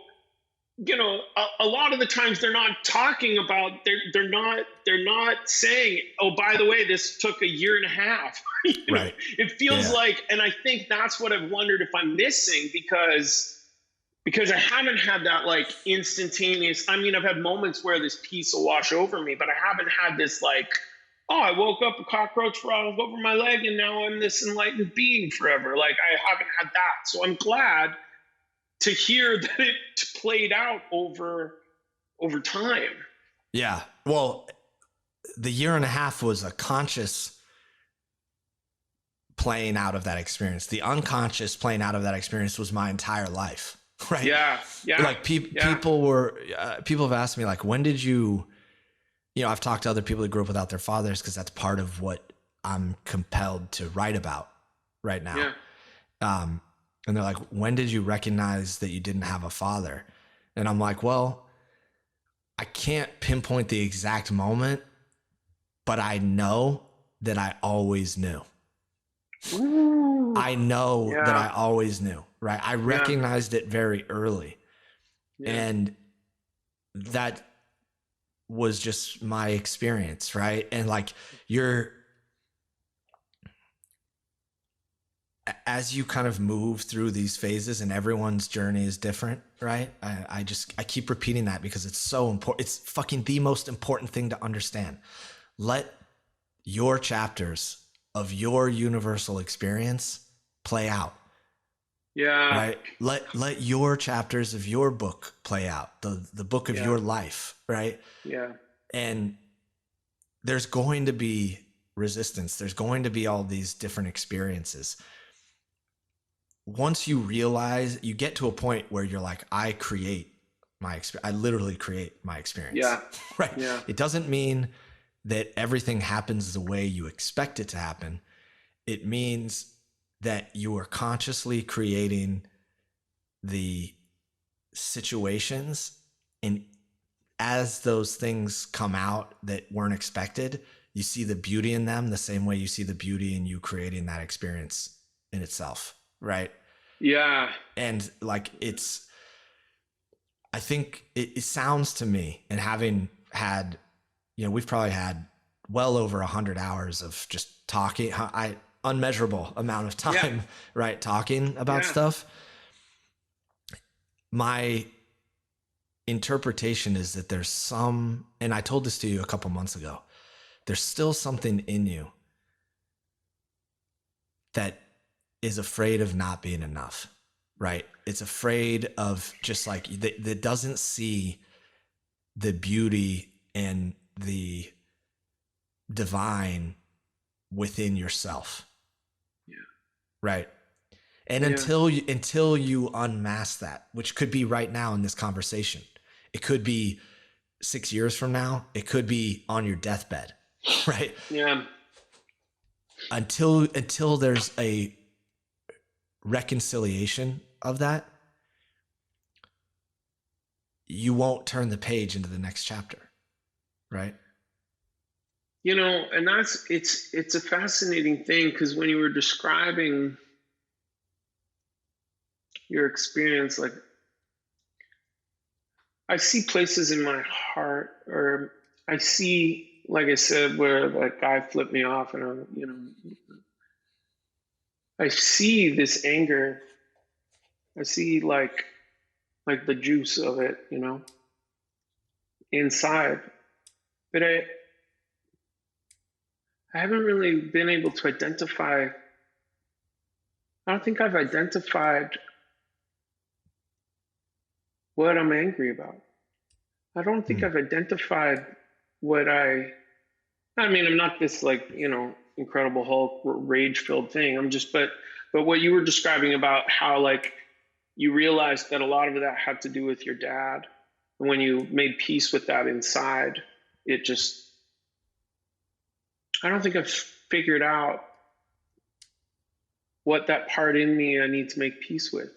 you know, a lot of the times they're not talking about, they're not saying, oh, by the way, this took a year and a half. You know, Right. it feels like, and I think that's what I've wondered if I'm missing, because I haven't had that like instantaneous. I mean, I've had moments where this peace will wash over me, but I haven't had this like, oh, I woke up, a cockroach crawled over my leg, and now I'm this enlightened being forever. Like, I haven't had that. So I'm glad to hear that it played out over time. Yeah. Well, the year and a half was a conscious playing out of that experience. The unconscious playing out of that experience was my entire life. Right. Yeah. Yeah. Like people have asked me, like, when did you know, I've talked to other people that grew up without their fathers, because that's part of what I'm compelled to write about right now. Yeah. And they're like, when did you recognize that you didn't have a father? And I'm like, well, I can't pinpoint the exact moment, but I know that I always knew. Ooh. I know that I always knew, right? I recognized it very early. Yeah. And that was just my experience, right? And like as you kind of move through these phases, and everyone's journey is different, right? I keep repeating that because it's so important. It's fucking the most important thing to understand. Let your chapters of your universal experience play out. Yeah. Right. Let your chapters of your book play out, the book of your life. Right. Yeah. And there's going to be resistance. There's going to be all these different experiences. Once you realize, you get to a point where you're like, I literally create my experience. Yeah. Right. Yeah. It doesn't mean that everything happens the way you expect it to happen. It means that you are consciously creating the situations, and as those things come out that weren't expected, you see the beauty in them the same way you see the beauty in you creating that experience in itself. Right. Yeah. And like, I think it sounds to me, and having had, you know, we've probably had well over 100 hours of just talking, unmeasurable amount of time, right? Talking about stuff. My interpretation is that there's some, and I told this to you a couple months ago, there's still something in you that is afraid of not being enough, right? It's afraid of just like, that doesn't see the beauty and the divine within yourself. Yeah. Right. And until you unmask that, which could be right now in this conversation, it could be 6 years from now, it could be on your deathbed, right? Yeah. Until there's a reconciliation of that, you won't turn the page into the next chapter, right? You know, and it's a fascinating thing, because when you were describing your experience, like, I see places in my heart, or I see, like I said, where that guy flipped me off, and I'm, you know, I see this anger. I see like the juice of it, you know, inside. But I haven't really been able to identify. I don't think I've identified what I'm angry about. I don't think I've identified I mean, I'm not this like, Incredible Hulk rage filled thing. But what you were describing about how like you realized that a lot of that had to do with your dad. And when you made peace with that inside, it just, I don't think I've figured out what that part in me I need to make peace with.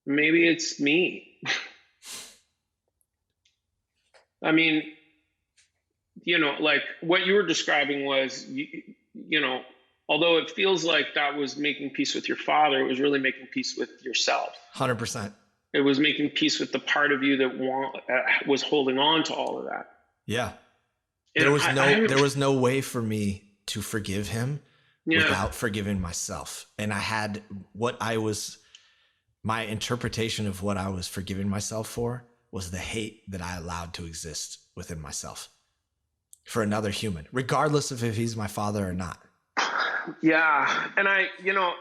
Maybe it's me. I mean, like what you were describing was, although it feels like that was making peace with your father, it was really making peace with yourself. 100%. It was making peace with the part of you that was holding on to all of that. Yeah. And There was no way for me to forgive him without forgiving myself. And I had my interpretation of what I was forgiving myself for was the hate that I allowed to exist within myself for another human, regardless of if he's my father or not. Yeah. And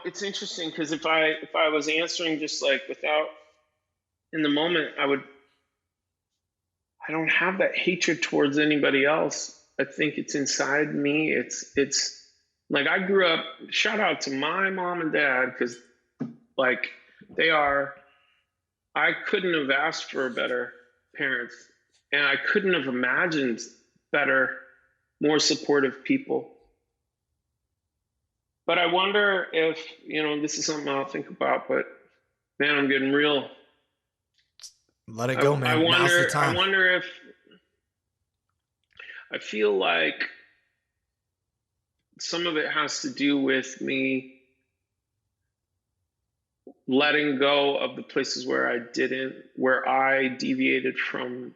it's interesting because if I was answering just like without in the moment, I don't have that hatred towards anybody else. I think it's inside me. It's like I grew up, shout out to my mom and dad, because like I couldn't have asked for better parents, and I couldn't have imagined better, more supportive people. But I wonder if, this is something I'll think about, but man, I'm getting real. Let it go, man. Now's the time. I wonder if I feel like some of it has to do with me letting go of the places where I deviated from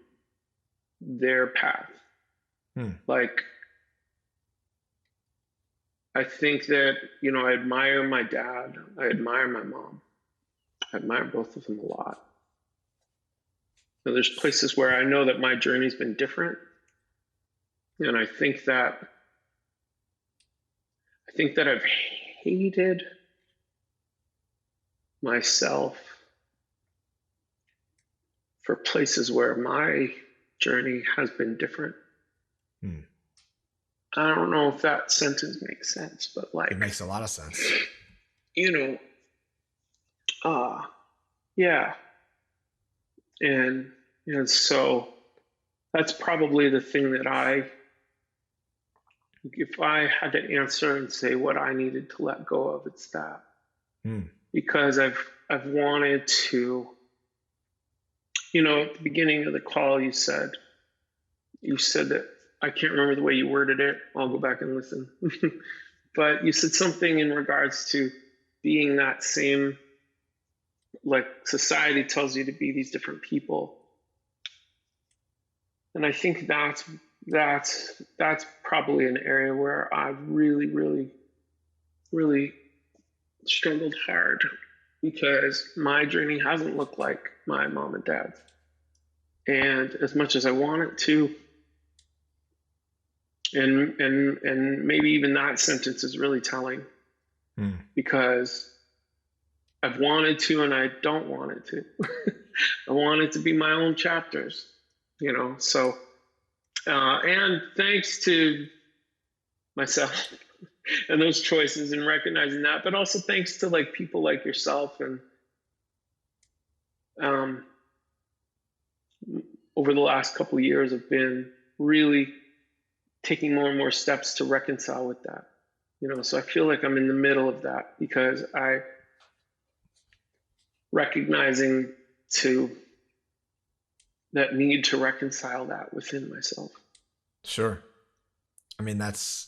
their path. Like, I think that, I admire my dad. I admire my mom. I admire both of them a lot. There's places where I know that my journey's been different. And I think that I've hated myself for places where my journey has been different. I don't know if that sentence makes sense, but like it makes a lot of sense. Yeah. And so that's probably the thing that if I had to answer and say what I needed to let go of, it's that. Because I've wanted to, at the beginning of the call, you said that, I can't remember the way you worded it. I'll go back and listen. But you said something in regards to being that same, like society tells you to be these different people. And I think that's probably an area where I've really, really, really struggled hard, because my journey hasn't looked like my mom and dad's. And as much as I want it to, and maybe even that sentence is really telling, because I've wanted to and I don't want it to. I want it to be my own chapters, so and thanks to myself and those choices and recognizing that, but also thanks to like people like yourself and over the last couple of years have been really taking more and more steps to reconcile with that. So I feel like I'm in the middle of that, because I recognizing that need to reconcile that within myself. Sure. I mean, that's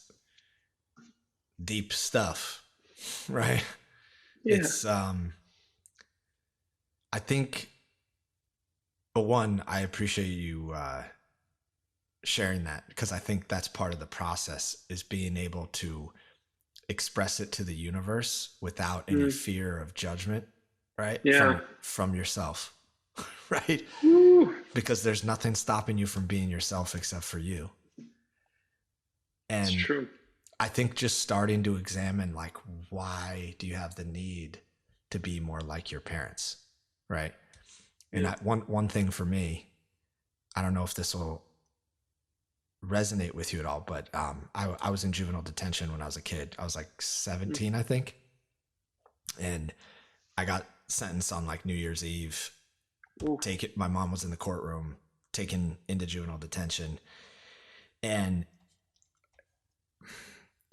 deep stuff, right? Yeah. It's, I think, one, I appreciate you sharing that, because I think that's part of the process, is being able to express it to the universe without any fear of judgment, right? Yeah. From yourself, right? Woo. Because there's nothing stopping you from being yourself except for you. And it's true. I think just starting to examine, like, why do you have the need to be more like your parents, right? And one thing for me, I don't know if this will resonate with you at all, but I was in juvenile detention when I was a kid. I was like 17, I think. And I got sentenced on like New Year's Eve. My mom was in the courtroom, taken into juvenile detention. And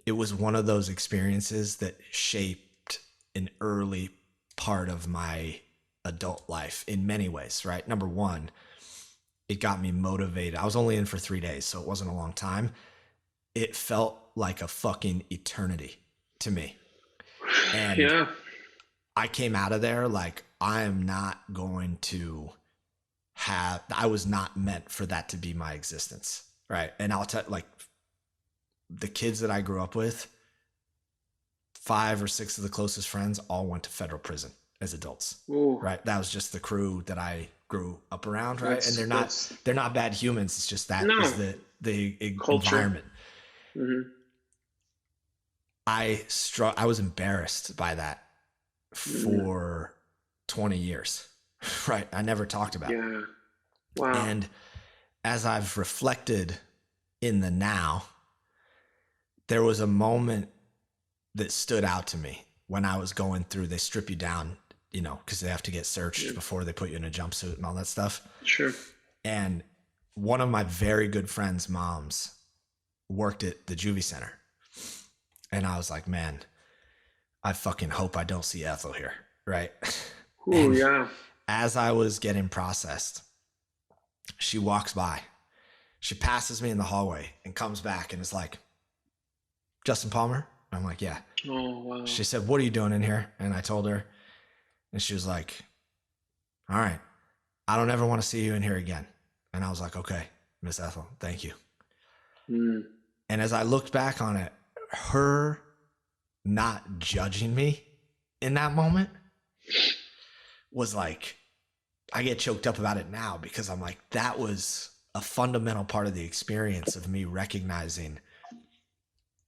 it was one of those experiences that shaped an early part of my adult life in many ways, right? Number one, it got me motivated. I was only in for 3 days, so it wasn't a long time. It felt like a fucking eternity to me. And I came out of there like, I am not going to I was not meant for that to be my existence, right? And I'll tell, like, the kids that I grew up with, 5 or 6 of the closest friends all went to federal prison as adults. Ooh. Right? That was just the crew that I grew up around, right? And they're not bad humans. It's just that is the environment. Mm-hmm. I was embarrassed by that for 20 years, right? I never talked about it. Wow. And as I've reflected in the now, there was a moment that stood out to me when I was going through, they strip you down, you know, because they have to get searched before they put you in a jumpsuit and all that stuff. Sure. And one of my very good friend's moms worked at the juvie center. And I was like, man, I fucking hope I don't see Ethel here. Right. Ooh, yeah. As I was getting processed, she walks by, she passes me in the hallway and comes back and is like, Justin Palmer? I'm like, yeah. Oh, wow. She said, what are you doing in here? And I told her, and she was like, all right, I don't ever want to see you in here again. And I was like, okay, Miss Ethel, thank you. Mm. And as I looked back on it, her not judging me in that moment was like, I get choked up about it now because I'm like, that was a fundamental part of the experience of me recognizing,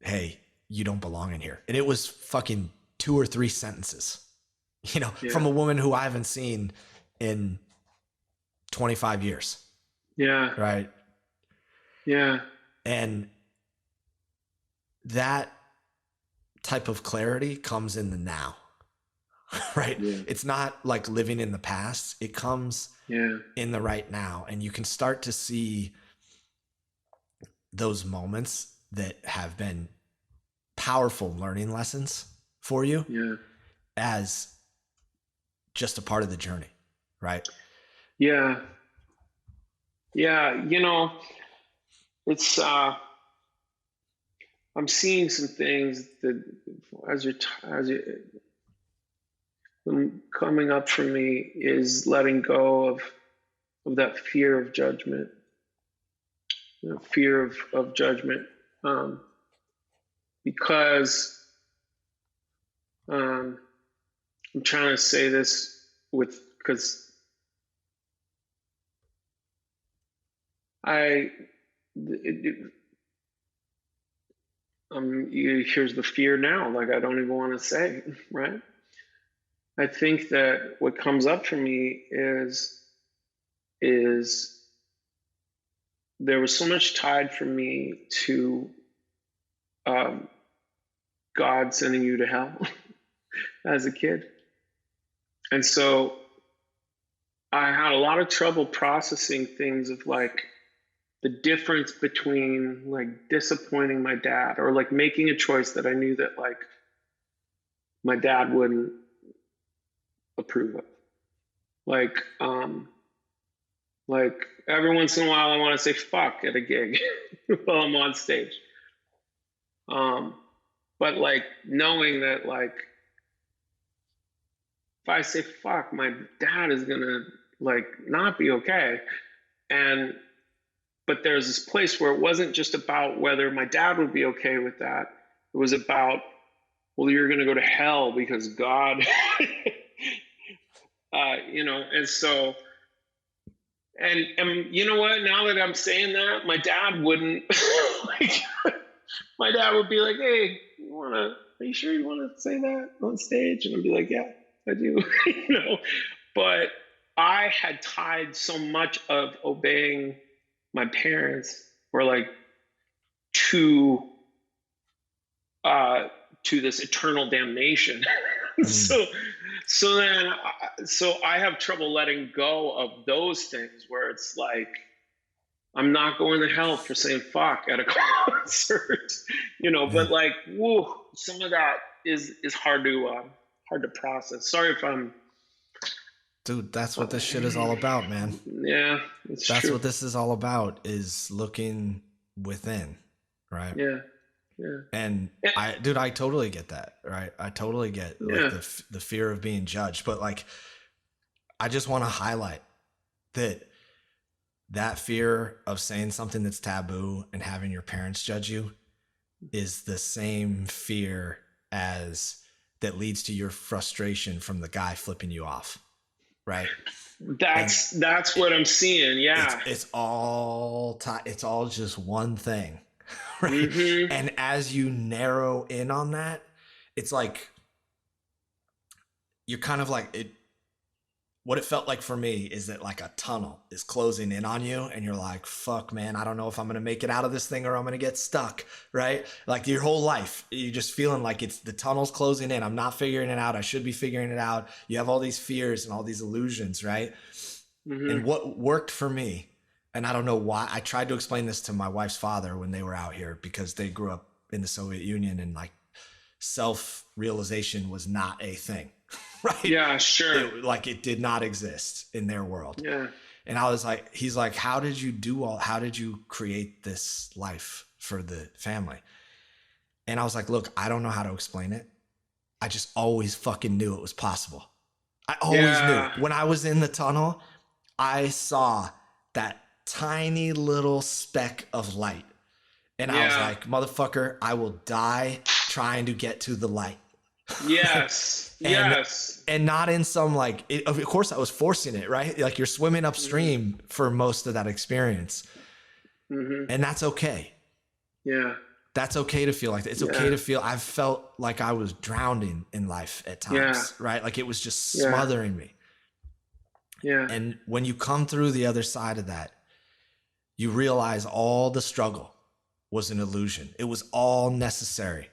hey, you don't belong in here. And it was fucking 2 or 3 sentences, you know, from a woman who I haven't seen in 25 years. Yeah. Right. Yeah. And that type of clarity comes in the now, right? Yeah. It's not like living in the past. It comes in the right now. And you can start to see those moments that have been powerful learning lessons for you as just a part of the journey, right? Yeah. Yeah. You know, it's, I'm seeing some things that as you're coming up for me is letting go of that fear of judgment, fear of judgment, because I'm trying to say this because here's the fear now. Like, I don't even want to say, right? I think that what comes up for me is there was so much tied for me to God sending you to hell as a kid. And so I had a lot of trouble processing things of like the difference between like disappointing my dad or like making a choice that I knew that like my dad wouldn't approve of. Like every once in a while I want to say fuck at a gig while I'm on stage. But like knowing that like if I say fuck, my dad is gonna like not be okay. But there's this place where it wasn't just about whether my dad would be okay with that. It was about, well, you're gonna go to hell because God, you know. And so, and you know what? Now that I'm saying that, my dad wouldn't like. My dad would be like, "Hey, are you sure you want to say that on stage?" And I'd be like, "Yeah, I do," you know. But I had tied so much of obeying my parents, or like to this eternal damnation. So then I have trouble letting go of those things where it's like, I'm not going to hell for saying fuck at a concert, but like, woo, some of that is hard to process. Sorry if I'm. Dude, that's what this shit is all about, man. Yeah, that's true. what this is all about, is looking within, right? Yeah. And I totally get that, right? I totally get like the fear of being judged, but like, I just want to highlight that fear of saying something that's taboo and having your parents judge you is the same fear as that leads to your frustration from the guy flipping you off, right? That's what I'm seeing. Yeah, it's all just one thing, right? Mm-hmm. And as you narrow in on that, it's like you're kind of like it. What it felt like for me is that like a tunnel is closing in on you and you're like, fuck, man, I don't know if I'm going to make it out of this thing or I'm going to get stuck, right? Like your whole life, you're just feeling like it's the tunnel's closing in. I'm not figuring it out. I should be figuring it out. You have all these fears and all these illusions, right? Mm-hmm. And what worked for me, and I don't know why, I tried to explain this to my wife's father when they were out here because they grew up in the Soviet Union and like self-realization was not a thing. Right? Yeah, sure. It did not exist in their world. Yeah. And I was like, he's like, how did you create this life for the family? And I was like, look, I don't know how to explain it. I just always fucking knew it was possible. I always knew. When I was in the tunnel, I saw that tiny little speck of light. And I was like, motherfucker, I will die trying to get to the light. Yes. Yes. And not in some like, of course I was forcing it, right? Like you're swimming upstream for most of that experience. Mm-hmm. And that's okay. Yeah. That's okay to feel like that. It's okay to feel, I've felt like I was drowning in life at times, right? Like it was just smothering me. Yeah. And when you come through the other side of that, you realize all the struggle was an illusion. It was all necessary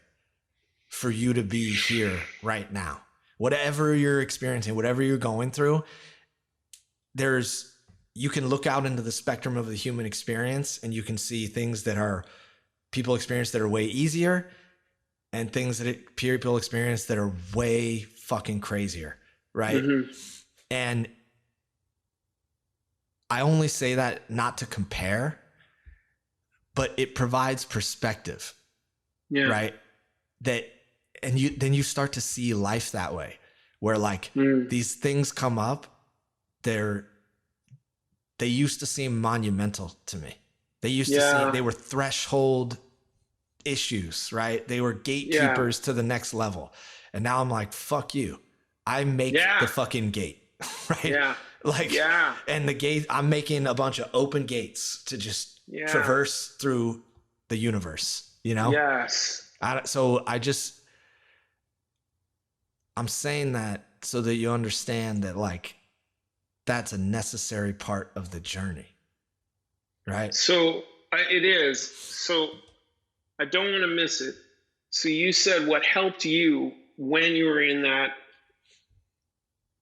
for you to be here right now. Whatever you're experiencing, whatever you're going through, you can look out into the spectrum of the human experience and you can see things that are people experience that are way easier and things that people experience that are way fucking crazier, right? Mm-hmm. And I only say that not to compare, but it provides perspective, right? And then you start to see life that way, where like these things come up, they used to seem monumental to me. They used to seem, they were threshold issues, right? They were gatekeepers to the next level. And now I'm like, fuck you. I make the fucking gate, right? Yeah. And the gate, I'm making a bunch of open gates to just traverse through the universe, Yes. I'm saying that so that you understand that like that's a necessary part of the journey, right? So it is. So I don't want to miss it. So you said what helped you when you were in that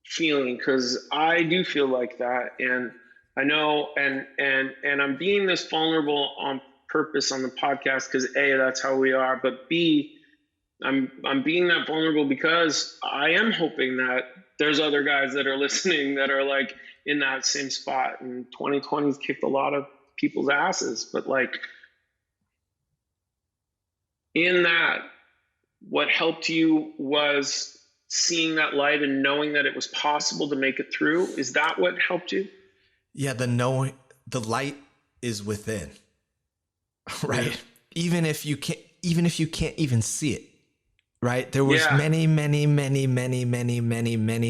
feeling, because I do feel like that, and I know, and I'm being this vulnerable on purpose on the podcast because A, that's how we are, but B, I'm being that vulnerable because I am hoping that there's other guys that are listening that are like in that same spot. And 2020's kicked a lot of people's asses, but like in that, what helped you was seeing that light and knowing that it was possible to make it through. Is that what helped you? Yeah, the light is within, right? Yeah. Even if you can't even see it. Right. There was many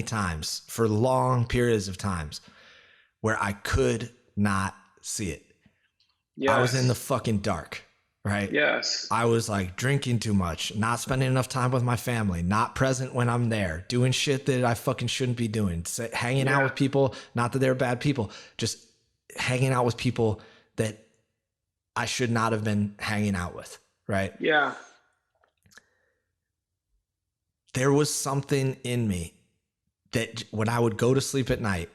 times for long periods of times where I could not see it. Yes. I was in the fucking dark. Right. Yes. I was like drinking too much, not spending enough time with my family, not present when I'm there, doing shit that I fucking shouldn't be doing, hanging out with people. Not that they're bad people, just hanging out with people that I should not have been hanging out with, right? Yeah. There was something in me that when I would go to sleep at night,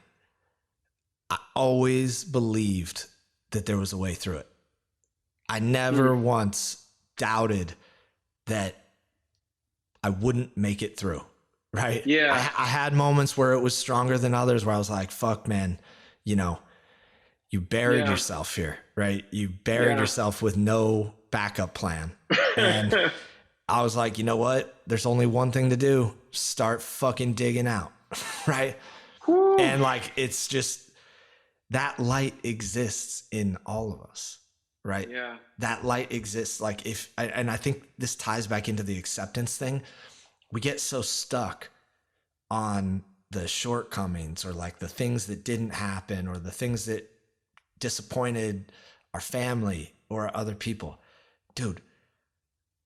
I always believed that there was a way through it. I never once doubted that I wouldn't make it through, right? Yeah. I had moments where it was stronger than others, where I was like, fuck, man, you know, you buried yourself here, right? You buried yourself with no backup plan. And I was like, you know what? There's only one thing to do. Start fucking digging out, right? Whew. And like, it's just, that light exists in all of us, right? Yeah. That light exists. Like and I think this ties back into the acceptance thing. We get so stuck on the shortcomings, or like the things that didn't happen, or the things that disappointed our family or other people. Dude,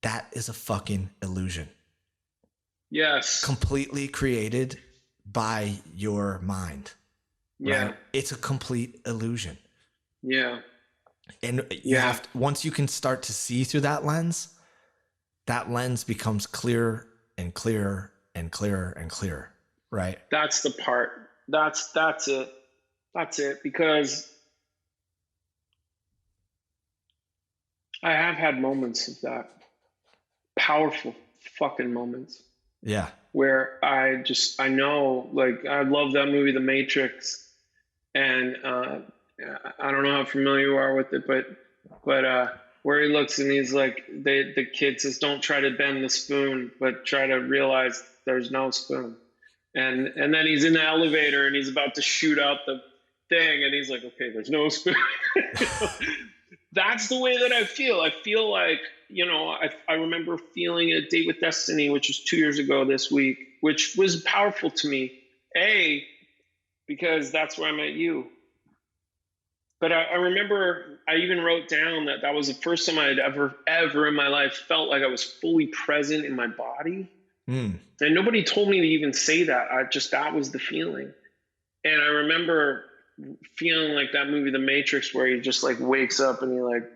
that is a fucking illusion. Yes. Completely created by your mind. Yeah. Right? It's a complete illusion. Yeah. And you have to, once you can start to see through that lens becomes clearer and clearer and clearer and clearer. Right. That's the part. That's it. That's it. Because I have had moments of that. Powerful fucking moments. Yeah. Where I know, like, I love that movie, The Matrix. And I don't know how familiar you are with it, but where he looks and he's like, the kid says, don't try to bend the spoon, but try to realize there's no spoon. And then he's in the elevator and he's about to shoot out the thing and he's like, okay, there's no spoon. That's the way that I feel. I feel like, you know, I remember feeling a Date with Destiny, which was 2 years ago this week, which was powerful to me. Because that's where I met you. But I remember I even wrote down that was the first time I'd ever in my life felt like I was fully present in my body. And nobody told me to even say that. That was the feeling. And I remember feeling like that movie, The Matrix, where he just like wakes up and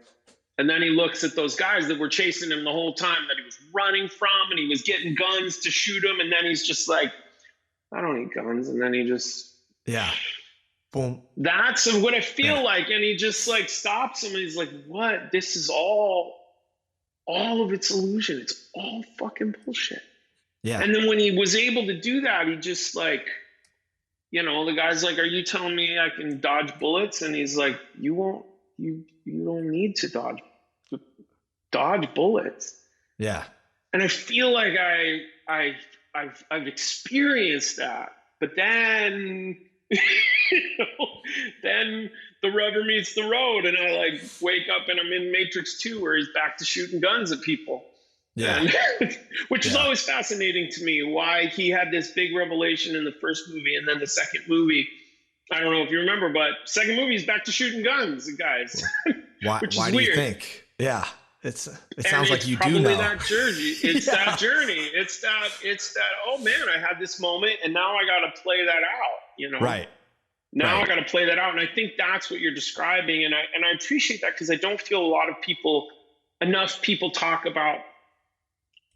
and then he looks at those guys that were chasing him the whole time that he was running from, and he was getting guns to shoot him. And then he's just like, I don't need guns. And then he just, boom. That's what I feel like. And he just like stops him and he's like, what? This is all of it's illusion. It's all fucking bullshit. Yeah. And then when he was able to do that, he just like, you know, the guy's like, are you telling me I can dodge bullets? And he's like, you don't need to dodge bullets. Yeah. And I feel like I've experienced that, but then, then the rubber meets the road and I like wake up and I'm in Matrix 2 where he's back to shooting guns at people. Yeah. Which is always fascinating to me, why he had this big revelation in the first movie and then the second movie, I don't know if you remember, but second movie is back to shooting guns, guys. Why do weird. you think? Yeah. It sounds like you do know. That journey. It's that journey. It's that, oh man, I had this moment and now I got to play that out, you know? Right. Now I got to play that out. And I think that's what you're describing. And I appreciate that because I don't feel enough people talk about,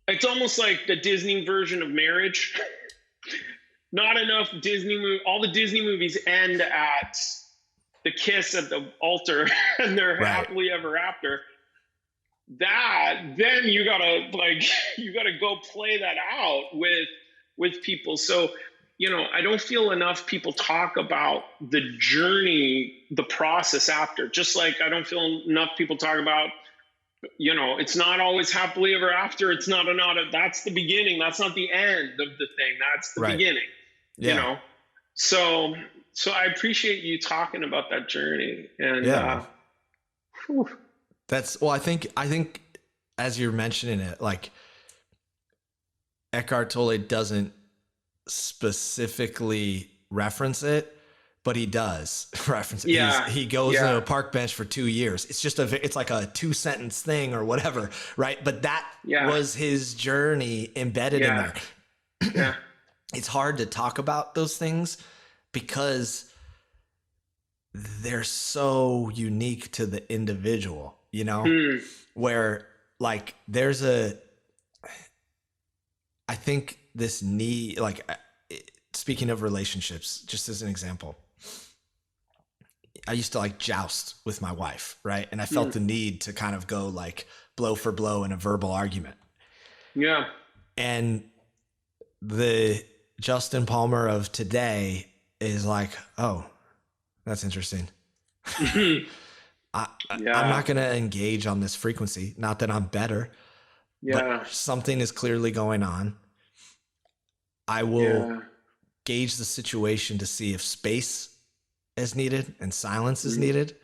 it's almost like the Disney version of marriage. Not enough all the Disney movies end at the kiss at the altar and they're happily ever after. Then you gotta go play that out with people. So, you know, I don't feel enough people talk about the journey, the process after, just like I don't feel enough people talk about, you know, it's not always happily ever after. It's that's the beginning. That's not the end of the thing. That's the beginning, you know? So I appreciate you talking about that journey. And, I think as you're mentioning it, like Eckhart Tolle doesn't specifically reference it, but he does reference it. Yeah. He goes to a park bench for 2 years. It's just it's like a 2-sentence thing or whatever. Right. But that was his journey embedded in there. Yeah. It's hard to talk about those things because they're so unique to the individual. you know, Hmm. where like I think this need, like, speaking of relationships, just as an example, I used to like joust with my wife, right? And I felt the need to kind of go like blow for blow in a verbal argument. Yeah. And the Justin Palmer of today is like, oh, that's interesting. I'm Yeah. not going to engage on this frequency. Not that I'm better, Yeah. but something is clearly going on. I will Yeah. gauge the situation to see if space is needed and silence is needed,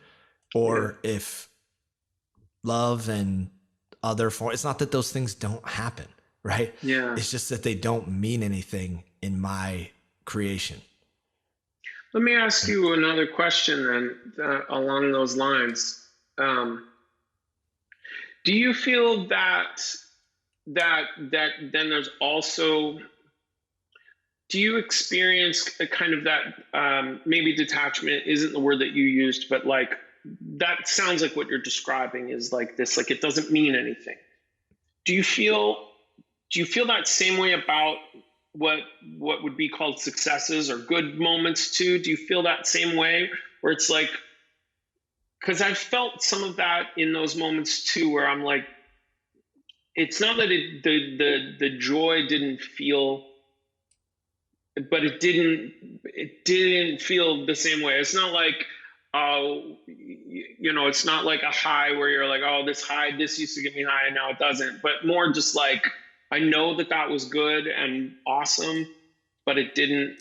or if love and other forms. It's not that those things don't happen, right? Yeah. It's just that they don't mean anything in my creation. Let me ask you another question then, along those lines. Do you feel that then there's also, do you experience a kind of that, maybe detachment isn't the word that you used, but like that sounds like what you're describing is like this, like it doesn't mean anything. Do you feel that same way about what would be called successes or good moments too? Do you feel that same way where it's like, because I've felt some of that in those moments too, where I'm like, it's not that the joy didn't feel, but it didn't feel the same way. It's not like, oh, it's not like a high where you're like, oh, this used to get me high and now it doesn't, but more just like, I know that was good and awesome, but it didn't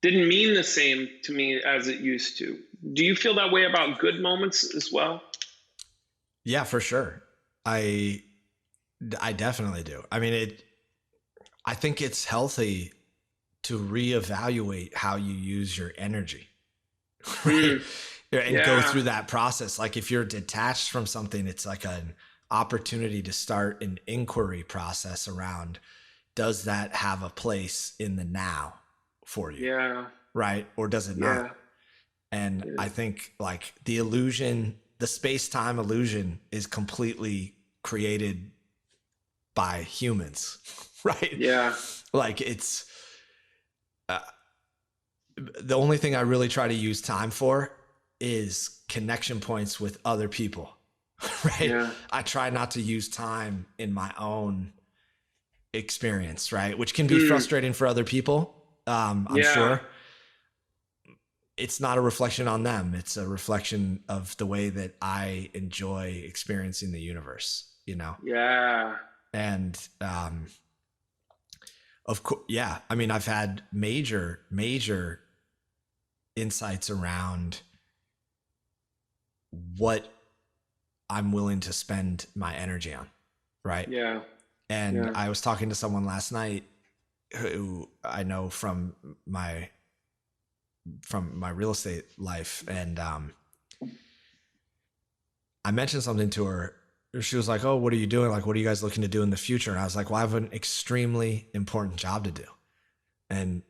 mean the same to me as it used to. Do you feel that way about good moments as well? Yeah, for sure. I definitely do. I mean, I think it's healthy to reevaluate how you use your energy, right? And go through that process. Like if you're detached from something, it's like an opportunity to start an inquiry process around, does that have a place in the now for you? Yeah. Right? Or does it not? And I think like the space-time illusion is completely created by humans, right? Yeah. Like it's the only thing I really try to use time for is connection points with other people, right? Yeah. I try not to use time in my own experience, right? Which can be frustrating for other people. I'm sure. It's not a reflection on them. It's a reflection of the way that I enjoy experiencing the universe, you know? Yeah. And, of course, yeah. I mean, I've had major insights around what I'm willing to spend my energy on, right? Yeah. And I was talking to someone last night who I know from my real estate life, and I mentioned something to her. She was like, oh, what are you doing? Like, what are you guys looking to do in the future? And I was like, well, I have an extremely important job to do. And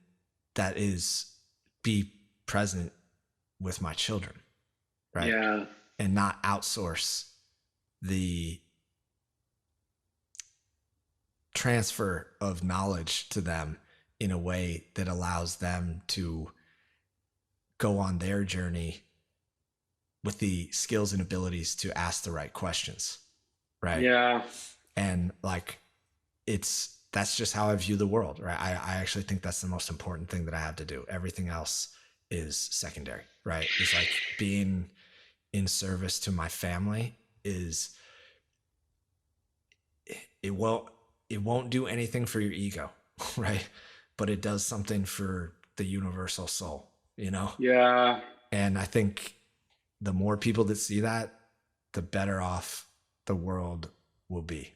that is be present with my children, right? Yeah. And not outsource the transfer of knowledge to them in a way that allows them to go on their journey with the skills and abilities to ask the right questions, right? Yeah. And like that's just how I view the world, right? I actually think that's the most important thing that I have to do. Everything else is secondary, right? It's like being in service to my family it won't do anything for your ego, right? But it does something for the universal soul, you know? Yeah. And I think the more people that see that, the better off the world will be.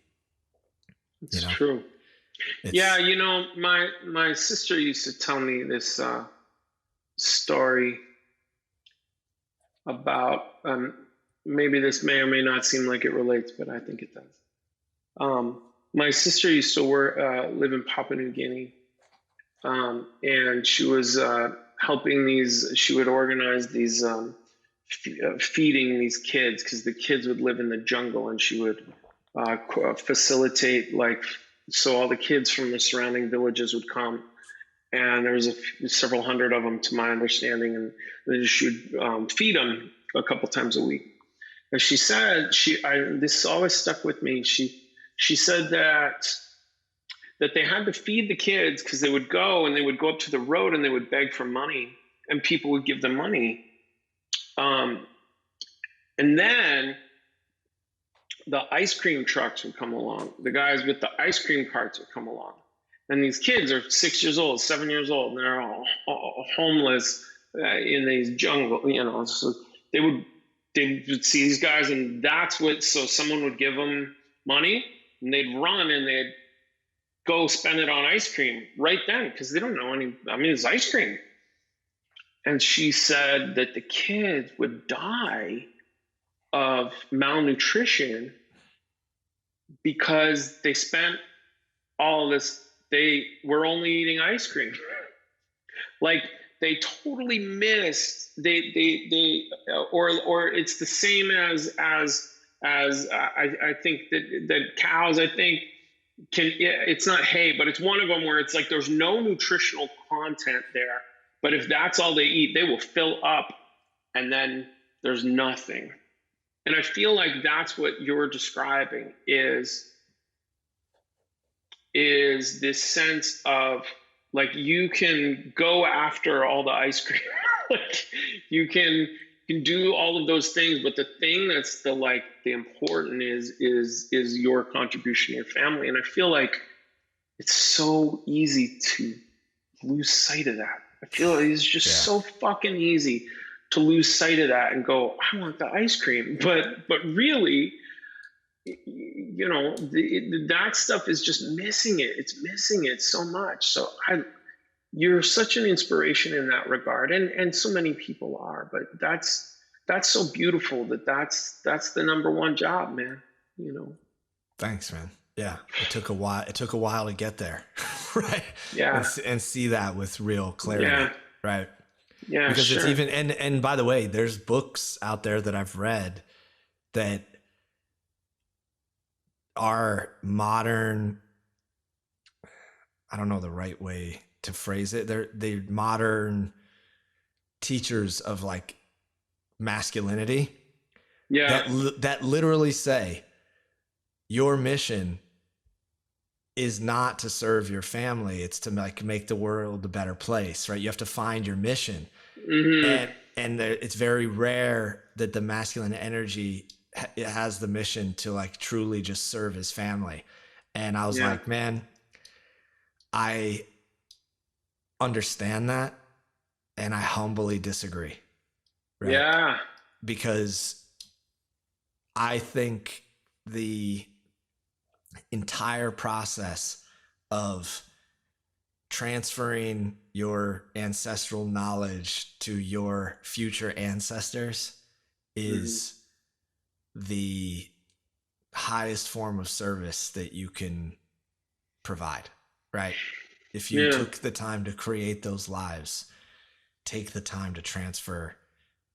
It's true. Yeah, my sister used to tell me this story about, maybe this may or may not seem like it relates, but I think it does. My sister used to live in Papua New Guinea, and she was helping she would organize these feeding these kids, because the kids would live in the jungle, and she would facilitate, like, so all the kids from the surrounding villages would come, and there was several hundred of them, to my understanding, and then she would feed them a couple times a week. And she said, this always stuck with me. She said that they had to feed the kids, because they would go up to the road and they would beg for money, and people would give them money. And then the ice cream trucks would come along. The guys with the ice cream carts would come along. And these kids are 6 years old, 7 years old, and they're all homeless in these jungle, so they would see these guys, and so someone would give them money, and they'd run and they'd go spend it on ice cream right then, because they don't know it's ice cream. And she said that the kids would die of malnutrition because they spent all this, they were only eating ice cream. Like, they totally missed, or it's the same as I think that cows, I think, it's not hay, but it's one of them where it's like there's no nutritional content there. But if that's all they eat, they will fill up, and then there's nothing. And I feel like that's what you're describing is this sense of, like, you can go after all the ice cream. Like, you can do all of those things, but the thing that's the important is your contribution to your family. And I feel like it's so easy to lose sight of that. I feel like it's just so fucking easy to lose sight of that and go, I want the ice cream. But really, that stuff is just missing it. It's missing it so much. So you're such an inspiration in that regard. And so many people are, but that's so beautiful that's the number one job, man. Thanks, man. Yeah. It took a while to get there. Right. Yeah. And see that with real clarity. Yeah. Right. Yeah. Because sure. it's even, and by the way, there's books out there that I've read that are modern. I don't know the right way to phrase it. They're modern teachers of, like, masculinity. Yeah. That literally say your mission is not to serve your family. It's to make the world a better place, right? You have to find your mission. Mm-hmm. And it's very rare that the masculine energy has the mission to, like, truly just serve his family. And I was like, man, I understand that, and I humbly disagree. Right? Yeah. Because I think the entire process of transferring your ancestral knowledge to your future ancestors is the highest form of service that you can provide, right? If you took the time to create those lives, take the time to transfer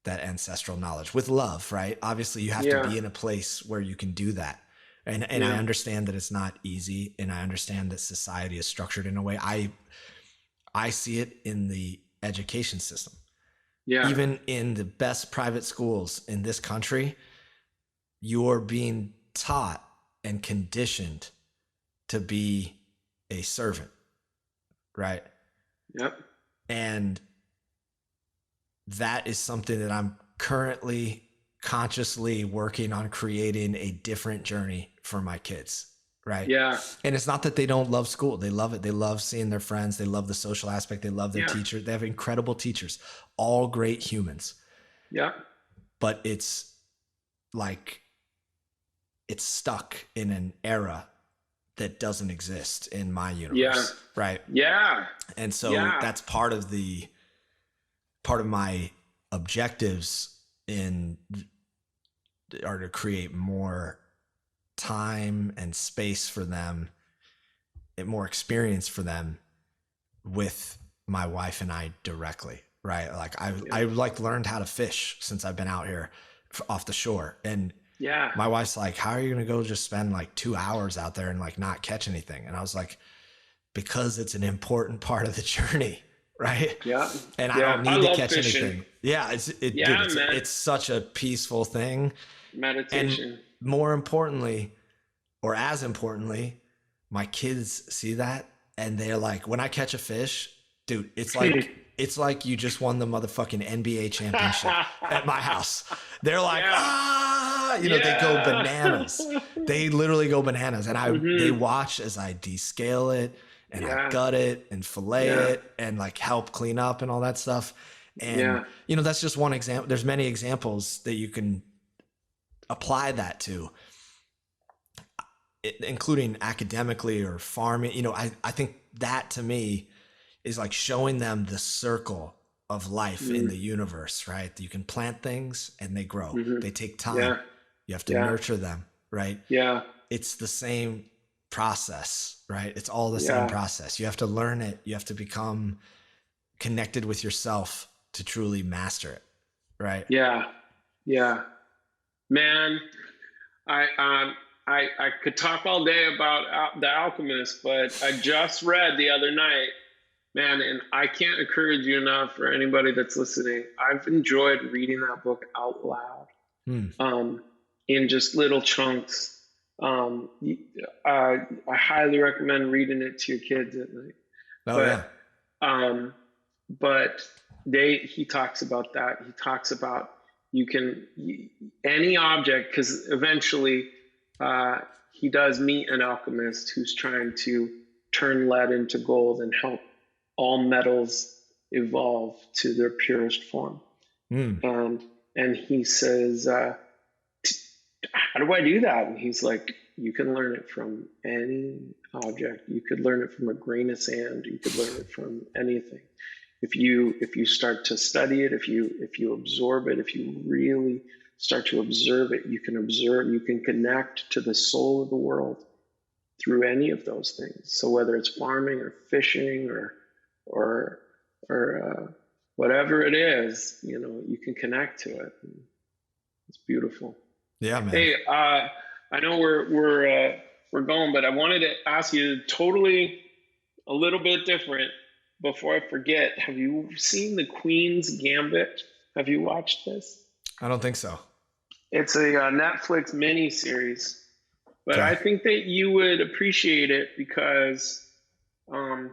that ancestral knowledge with love, right? Obviously you have to be in a place where you can do that. And I understand that it's not easy, and I understand that society is structured in a way. I see it in the education system. Yeah. Even in the best private schools in this country, you're being taught and conditioned to be a servant, right? Yep. And that is something that I'm currently consciously working on creating a different journey for my kids, right? Yeah. And it's not that they don't love school. They love it. They love seeing their friends. They love the social aspect. They love their teachers. They have incredible teachers, all great humans. Yeah. But it's like, it's stuck in an era that doesn't exist in my universe. Right. Yeah. And so that's part of my objectives are to create more time and space for them, and more experience for them with my wife and I directly, right? Like I like learned how to fish since I've been out here off the shore. And Yeah. my wife's like, how are you going to go just spend like 2 hours out there and like not catch anything? And I was like, because it's an important part of the journey. Right. Yeah. And I don't need to catch fishing. anything. Yeah. It's such a peaceful thing. Meditation. And more importantly, or as importantly, my kids see that and they're like, when I catch a fish, dude, it's like you just won the motherfucking NBA championship at my house. They're like, they go bananas. They literally go bananas. And they watch as I descale it and I gut it and fillet it and like help clean up and all that stuff. And, that's just one example. There's many examples that you can apply that to, including academically or farming. I think that to me is like showing them the circle of life in the universe, right? You can plant things and they grow. They take time. Yeah. You have to nurture them, right? Yeah. It's the same process, right? It's all the same process. You have to learn it. You have to become connected with yourself to truly master it, right? Yeah. Yeah. Man, I could talk all day about The Alchemist, but I just read the other night, man, and I can't encourage you enough for anybody that's listening. I've enjoyed reading that book out loud, in just little chunks. I highly recommend reading it to your kids at night. But he talks about that. He talks about any object, because eventually he does meet an alchemist who's trying to turn lead into gold and help all metals evolve to their purest form. And he says, how do I do that? And he's like, you can learn it from any object. You could learn it from a grain of sand. You could learn it from anything. If you start to study it, if you absorb it, if you really start to observe it, you can connect to the soul of the world through any of those things. So whether it's farming or fishing or whatever it is, you can connect to it. It's beautiful. Yeah, man. Hey, I know we're going, but I wanted to ask you totally a little bit different. Before I forget, have you seen The Queen's Gambit? Have you watched this? I don't think so. It's a Netflix mini series, but Okay. I think that you would appreciate it because I'm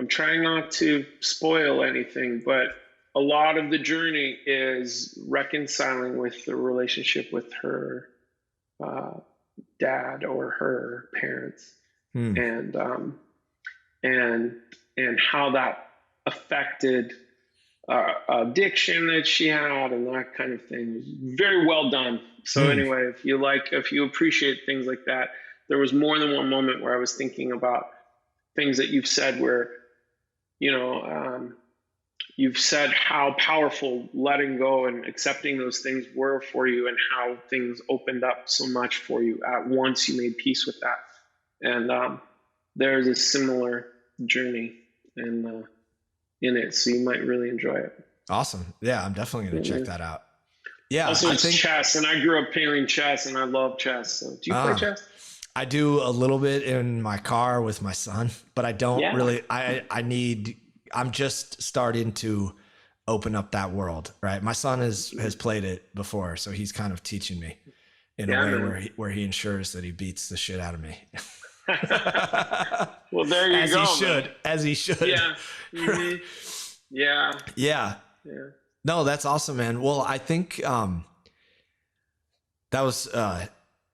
trying not to spoil anything, but a lot of the journey is reconciling with the relationship with her dad or her parents, and how that affected addiction that she had and that kind of thing. Very well done. So anyway, if you appreciate things like that, there was more than one moment where I was thinking about things that you've said where, you've said how powerful letting go and accepting those things were for you and how things opened up so much for you at once you made peace with that. And there's a similar journey in it, so you might really enjoy it. Awesome. Yeah, I'm definitely going to check that out. Yeah. Also, it's chess, and I grew up playing chess, and I love chess. So do you play chess? I do a little bit in my car with my son, but I don't really, I'm just starting to open up that world, right? My son has played it before, so he's kind of teaching me in a way where he ensures that he beats the shit out of me. Well, there you go. As he should. Yeah. Mm-hmm. Yeah. Yeah. No, that's awesome, man. Well, I think that was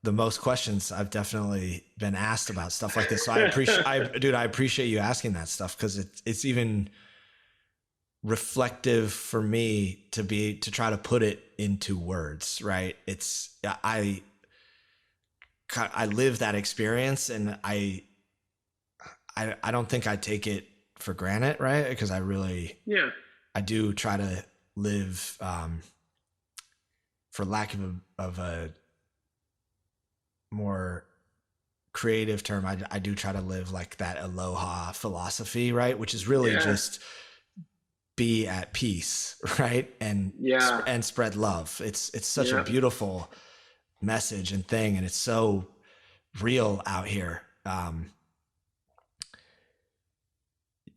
the most questions I've definitely been asked about stuff like this. So I appreciate you asking that stuff, because it's even reflective for me to try to put it into words, right? I live that experience, and I don't think I take it for granted, right? Because I do try to live, for lack of a more creative term, I do try to live like that aloha philosophy, right? Which is really just be at peace, right? Yeah. And spread love. It's such a Yeah. beautiful message and thing, and it's so real out here.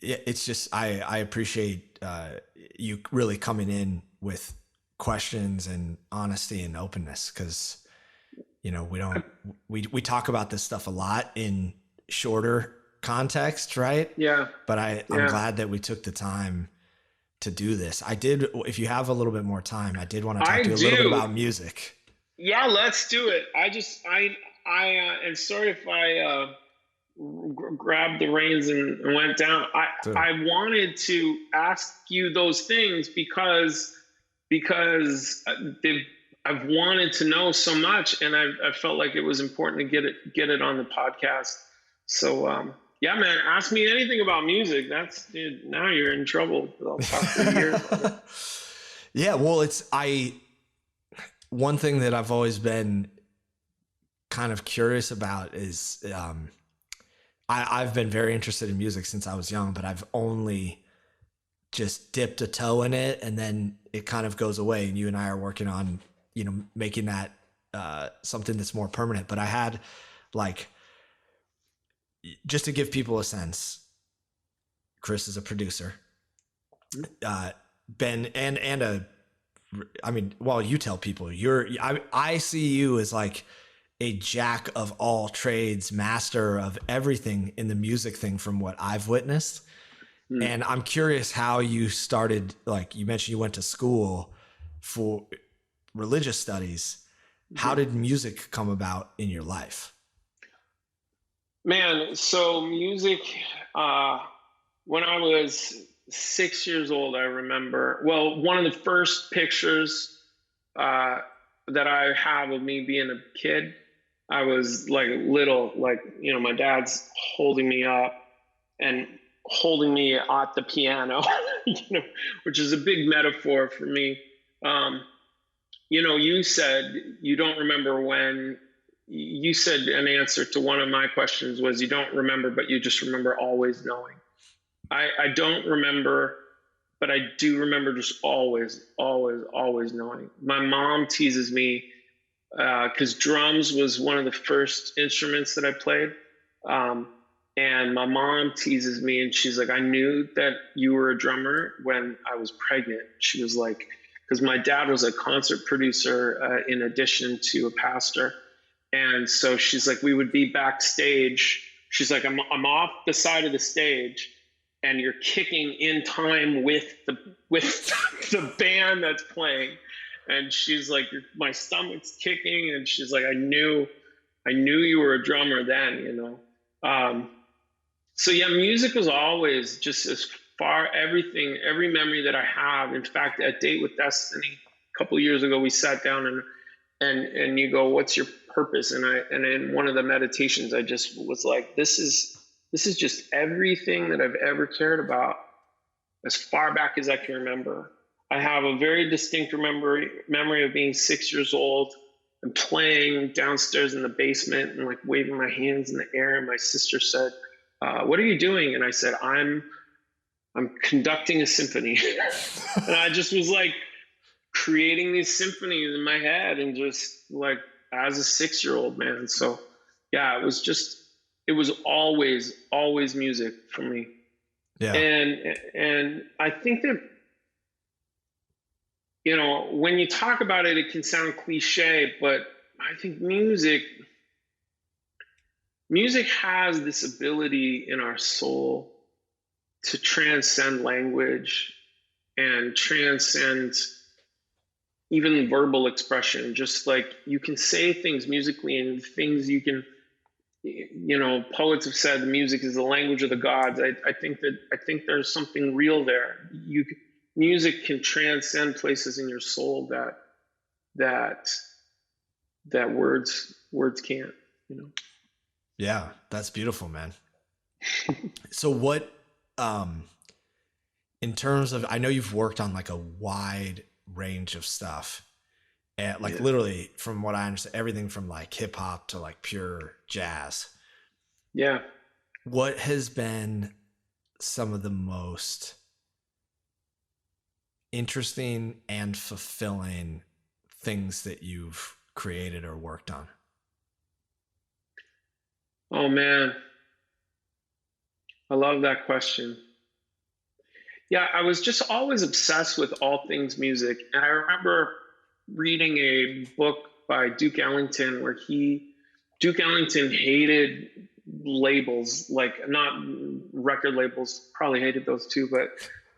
It's just I appreciate you really coming in with questions and honesty and openness, because we talk about this stuff a lot in shorter context, right? Yeah. But I'm glad that we took the time to do this. If you have a little bit more time, I did want to talk to you a little bit about music. Yeah, let's do it. And sorry if I grabbed the reins and went down. I wanted to ask you those things because I've wanted to know so much, and I felt like it was important to get it on the podcast. So yeah, man, ask me anything about music. Dude, now you're in trouble. I'll talk for years. Yeah, well, one thing that I've always been kind of curious about is I've been very interested in music since I was young, but I've only just dipped a toe in it, and then it kind of goes away. And you and I are working on, making that something that's more permanent. But I had, like, just to give people a sense, Chris is a producer. Ben you tell people I see you as like a jack of all trades, master of everything in the music thing from what I've witnessed. And I'm curious how you started, like you mentioned you went to school for religious studies. How did music come about in your life? Man, so music, when I was 6 years old, I remember, one of the first pictures that I have of me being a kid, I was like little, like, my dad's holding me up and holding me at the piano, which is a big metaphor for me. You said you don't remember when. You said an answer to one of my questions was you don't remember, but you just remember always knowing. I don't remember, but I do remember just always knowing. My mom teases me because drums was one of the first instruments that I played. And my mom teases me and she's like, I knew that you were a drummer when I was pregnant. She was like, because my dad was a concert producer in addition to a pastor. And so she's like, we would be backstage. She's like, I'm off the side of the stage and you're kicking in time with the band that's playing. And she's like, my stomach's kicking. And she's like, I knew you were a drummer then, So yeah, music was always just as far, every memory that I have. In fact, at Date with Destiny, a couple of years ago, we sat down and you go, what's your purpose? And in one of the meditations, I just was like, this is just everything that I've ever cared about as far back as I can remember. I have a very distinct memory of being 6 years old and playing downstairs in the basement and like waving my hands in the air. And my sister said, what are you doing? And I said, I'm conducting a symphony. And I just was like creating these symphonies in my head and just like as a 6-year-old, man. So yeah, it was always music for me. Yeah. And I think that, when you talk about it, it can sound cliche, but I think music has this ability in our soul to transcend language and transcend even verbal expression. Just like you can say things musically and things you can, poets have said the music is the language of the gods. I think there's something real there. Music can transcend places in your soul that words can't, Yeah, that's beautiful, man. So what, in terms of, I know you've worked on like a wide range of stuff, and like literally from what I understand, everything from like hip hop to like pure jazz. Yeah. What has been some of the most interesting and fulfilling things that you've created or worked on? Oh man, I love that question. Yeah, I was just always obsessed with all things music. And I remember reading a book by Duke Ellington where Duke Ellington hated labels, like not record labels, probably hated those too,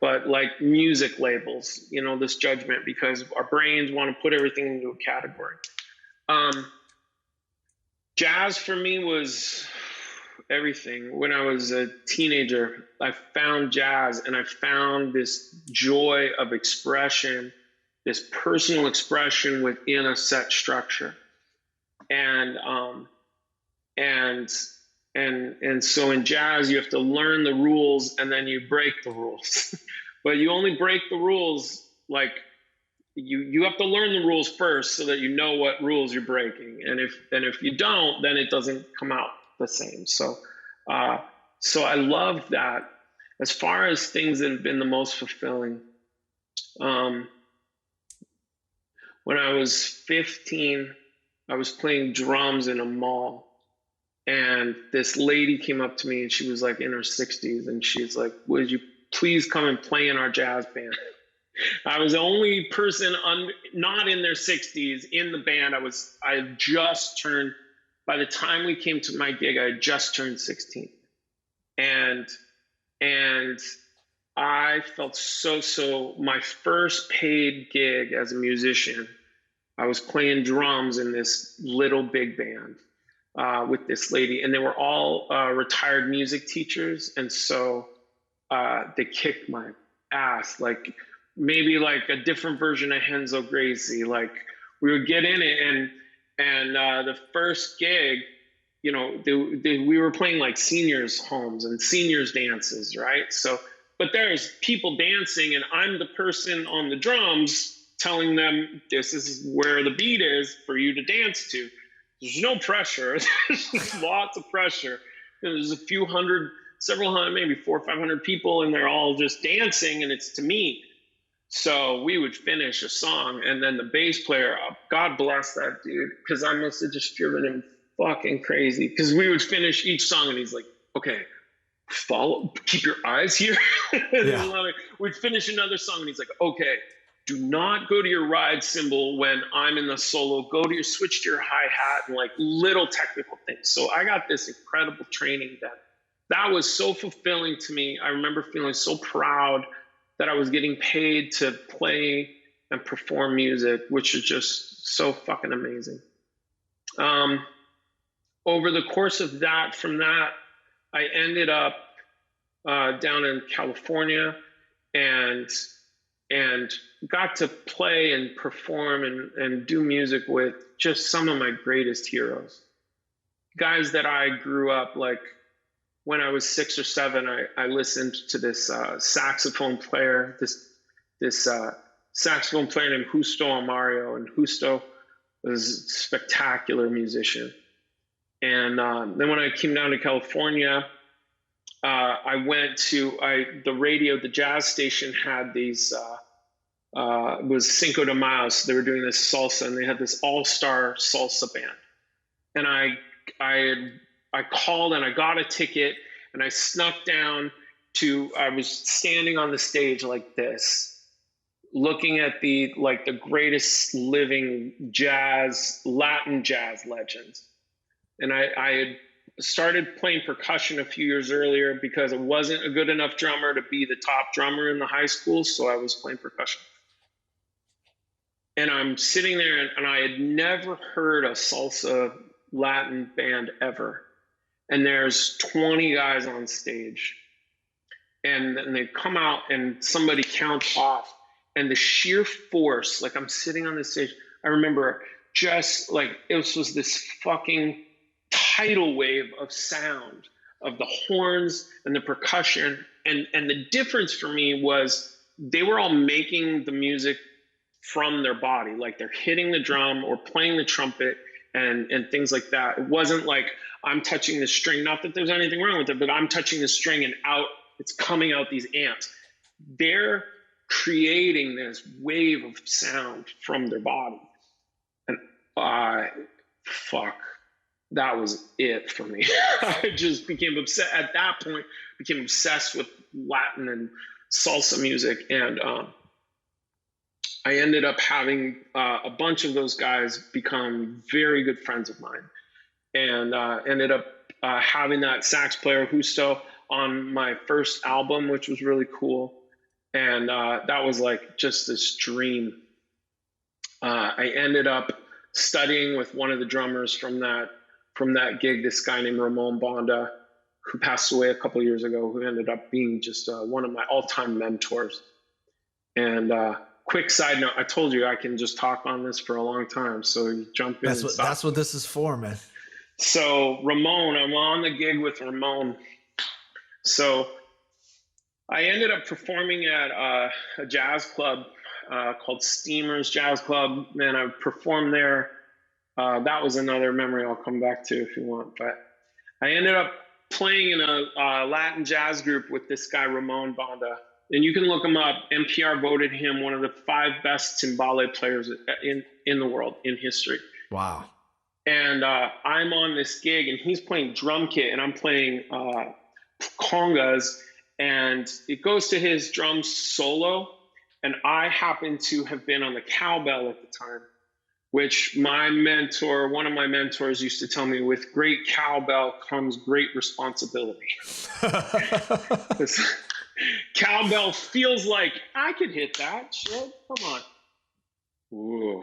but like music labels, you know, this judgment because our brains want to put everything into a category. Um, Jazz for me was everything. When I was a teenager, I found jazz and I found this joy of expression, this personal expression within a set structure. And and and so in jazz you have to learn the rules and then you break the rules. But you only break the rules like you have to learn the rules first so that you know what rules you're breaking. And if you don't, then it doesn't come out the same. So so I love that. As far as things that have been the most fulfilling, when I was 15, I was playing drums in a mall, and this lady came up to me, and she was like in her 60s, and she's like, "Would you please come and play in our jazz band?" I was the only person not in their 60s in the band. I had just turned, by the time we came to my gig, I had just turned 16. And I felt so, my first paid gig as a musician, I was playing drums in this little big band with this lady, and they were all retired music teachers. And so they kicked my ass, like maybe like a different version of Henzo Gracie. Like we would get in it, and the first gig, you know, we were playing like seniors' homes and seniors' dances, right? So, but there's people dancing, and I'm the person on the drums telling them this is where the beat is for you to dance to. There's no pressure. There's lots of pressure. There's a few hundred, several hundred, maybe 400 or 500 people, and they're all just dancing, and it's to me. So we would finish a song, and then the bass player, God bless that dude, because I must have just driven him fucking crazy. Because we would finish each song, and he's like, "Okay, keep your eyes here." Yeah. We'd finish another song, and he's like, "Okay, do not go to your ride cymbal when I'm in the solo. Go to your switch to your hi-hat," and like little technical things. So I got this incredible training that was so fulfilling to me. I remember feeling so proud that I was getting paid to play and perform music, which is just so fucking amazing. Over the course of that, from that, I ended up down in California and got to play and perform and do music with just some of my greatest heroes. Guys that I grew up, like when I was 6 or 7, I listened to this saxophone player, this saxophone player named Justo Amario, and Justo was a spectacular musician. And then when I came down to California, I went to the radio, the jazz station had these, it was Cinco de Mayo, so they were doing this salsa, and they had this all-star salsa band. And I called and I got a ticket, and I snuck down I was standing on the stage like this, looking at the greatest living Latin jazz legends. And I had started playing percussion a few years earlier because I wasn't a good enough drummer to be the top drummer in the high school, so I was playing percussion. And I'm sitting there, and I had never heard a salsa Latin band ever. And there's 20 guys on stage. And then they come out, and somebody counts off. And the sheer force, like I'm sitting on the stage, I remember just like it was this fucking tidal wave of sound of the horns and the percussion. And the difference for me was they were all making the music from their body, like they're hitting the drum or playing the trumpet and things like that. It wasn't like I'm touching the string, not that there's anything wrong with it, but I'm touching the string and it's coming out these amps. Their creating this wave of sound from their body. And that was it for me. I just became obsessed at that point, became obsessed with Latin and salsa music. And I ended up having a bunch of those guys become very good friends of mine, and ended up having that sax player Justo on my first album, which was really cool. And that was like just this dream. I ended up studying with one of the drummers from that gig, this guy named Ramon Bonda, who passed away a couple of years ago, who ended up being just one of my all-time mentors. And quick side note, I told you I can just talk on this for a long time, so you jump in. That's what this is for, man. So Ramon, I'm on the gig with Ramon. So I ended up performing at a jazz club called Steamers Jazz Club. Man, I performed there. That was another memory I'll come back to if you want. But I ended up playing in a Latin jazz group with this guy, Ramon Bonda. And you can look him up. NPR voted him one of the 5 best timbale players in the world, in history. Wow. And I'm on this gig, and he's playing drum kit, and I'm playing congas. And it goes to his drum solo, and I happen to have been on the cowbell at the time, which one of my mentors used to tell me, with great cowbell comes great responsibility. Cowbell feels like, I could hit that shit, come on. Ooh.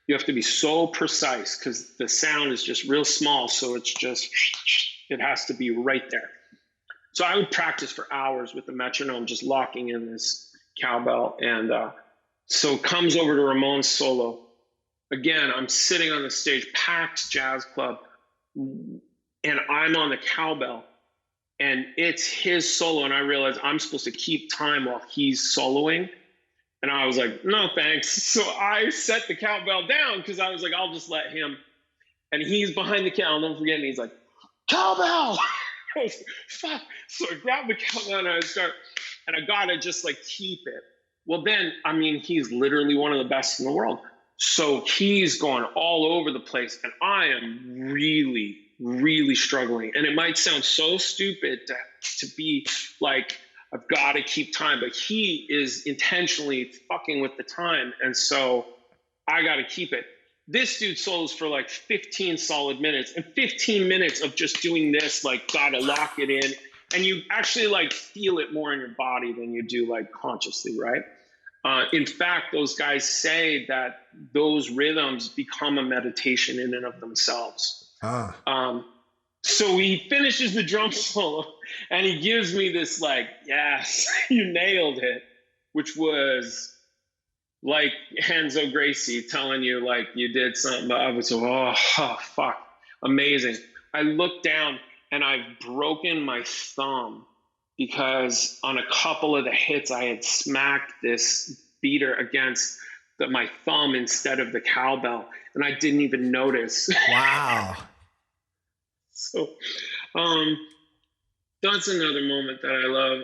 You have to be so precise because the sound is just real small, so it has to be right there. So I would practice for hours with the metronome, just locking in this cowbell. And so comes over to Ramon's solo. Again, I'm sitting on the stage, packed jazz club, and I'm on the cowbell. And it's his solo, and I realized I'm supposed to keep time while he's soloing. And I was like, no, thanks. So I set the cowbell down because I was like, I'll just let him. And he's behind the cowbell, don't forget, and he's like, cowbell! I was like, fuck. So I grabbed the cowbell and I gotta just like keep it. Well, then, I mean, he's literally one of the best in the world. So he's going all over the place, and I am really, really struggling. And it might sound so stupid to be like, I've got to keep time, but he is intentionally fucking with the time. And so I got to keep it. This dude solos for like 15 solid minutes, and 15 minutes of just doing this, like, got to lock it in. And you actually like feel it more in your body than you do like consciously, right? In fact, those guys say that those rhythms become a meditation in and of themselves. So he finishes the drum solo, and he gives me this like, yes, you nailed it, which was like Hanzo Gracie telling you like you did something. I was oh fuck, amazing. I looked down, and I've broken my thumb because on a couple of the hits I had smacked this beater against my thumb instead of the cowbell, and I didn't even notice. Wow. So that's another moment that I love.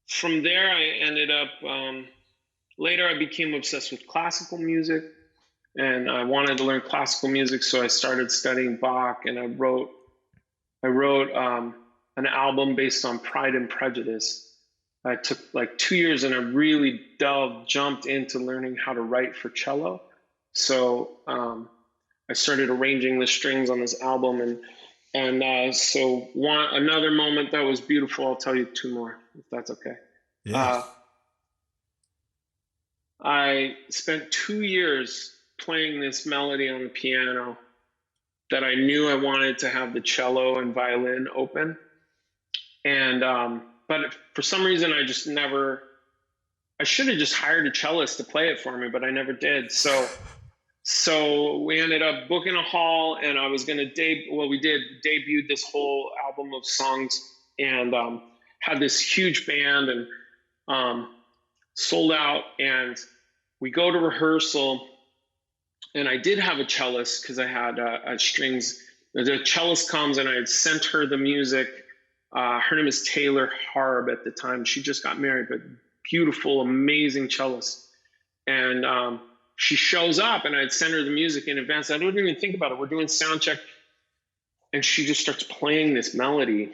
From there, later I became obsessed with classical music, and I wanted to learn classical music, so I started studying Bach, and I wrote an album based on Pride and Prejudice. I took like 2 years, and I really jumped into learning how to write for cello. So I started arranging the strings on this album, and so another moment that was beautiful. I'll tell you 2 more, if that's okay. Yeah. I spent 2 years playing this melody on the piano that I knew I wanted to have the cello and violin open, and but for some reason I should have just hired a cellist to play it for me, but I never did. So we ended up booking a hall, and I was going to debuted this whole album of songs, and had this huge band, and sold out. And we go to rehearsal, and I did have a cellist because I had strings. The cellist comes, and I had sent her the music Her name is Taylor Harb at the time. She just got married, but beautiful, amazing cellist. And she shows up, and I'd send her the music in advance. I don't even think about it. We're doing sound check, and she just starts playing this melody,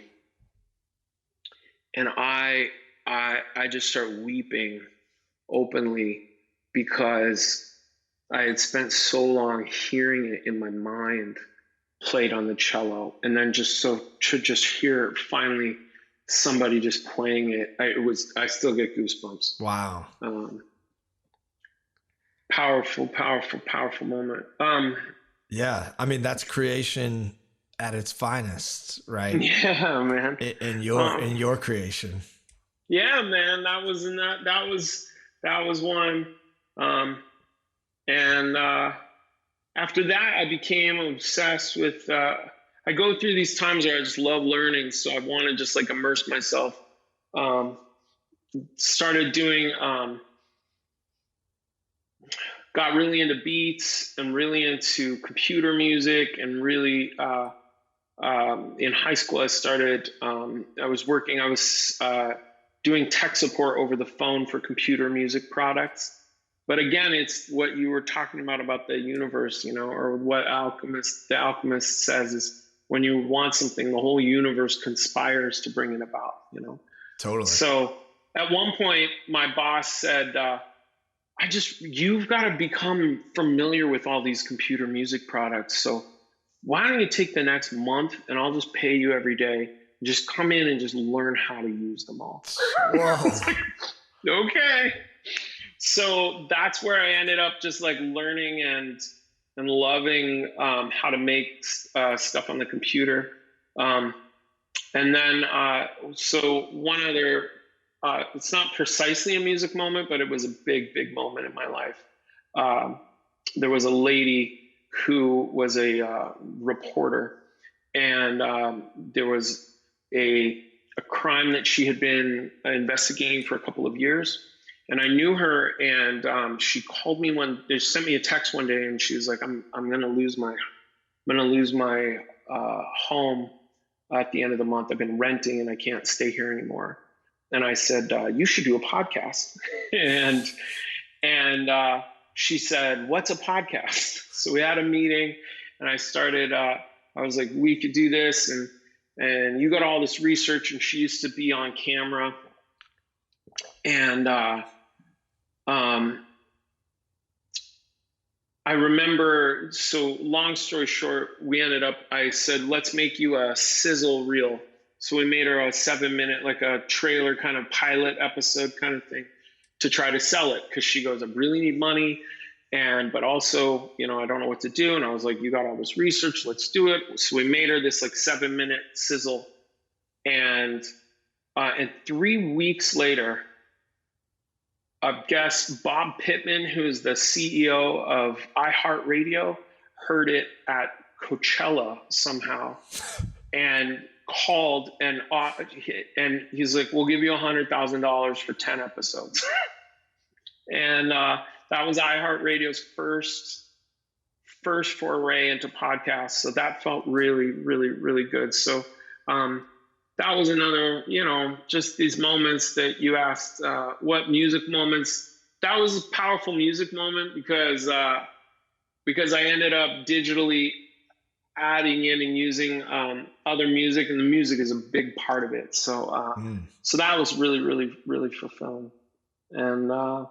and I just start weeping openly because I had spent so long hearing it in my mind played on the cello, and then just to just hear finally somebody just playing it, I still get goosebumps. Wow. Powerful moment. Yeah, I mean, that's creation at its finest, right? Yeah, man. In your creation. Yeah, man, that was one. And after that, I became obsessed with. I go through these times where I just love learning, so I want to just like immerse myself. Started doing. Got really into beats and really into computer music, and really in high school I started. I was doing tech support over the phone for computer music products. But again, it's what you were talking about the universe, or what the alchemist says is when you want something, the whole universe conspires to bring it about, Totally. So at one point, my boss said, you've got to become familiar with all these computer music products. So why don't you take the next month and I'll just pay you every day. Just come in and just learn how to use them all. Whoa. Like, okay. So that's where I ended up just like learning and loving how to make stuff on the computer. And then, so one other, it's not precisely a music moment, but it was a big, big moment in my life. There was a lady who was a reporter, and there was a crime that she had been investigating for a couple of years. And I knew her, and she called me they sent me a text one day, and she was like, I'm going to lose my home at the end of the month. I've been renting and I can't stay here anymore. And I said, you should do a podcast. and she said, what's a podcast? So we had a meeting, and I started, I was like, we could do this. And you got all this research, and she used to be on camera. And I remember, so long story short, I said, let's make you a sizzle reel. So we made her a 7-minute, like a trailer kind of pilot episode kind of thing to try to sell it. Cause she goes, I really need money. But also, I don't know what to do. And I was like, you got all this research, let's do it. So we made her this like 7-minute sizzle. And 3 weeks later, I guess Bob Pittman, who's the CEO of iHeartRadio, heard it at Coachella somehow and called, and he's like, we'll give you $100,000 for 10 episodes. And that was iHeartRadio's first foray into podcasts. So that felt really, really, really good. So that was another, just these moments that you asked, what music moments. That was a powerful music moment because I ended up digitally adding in and using other music, and the music is a big part of it. So so that was really, really, really fulfilling. And I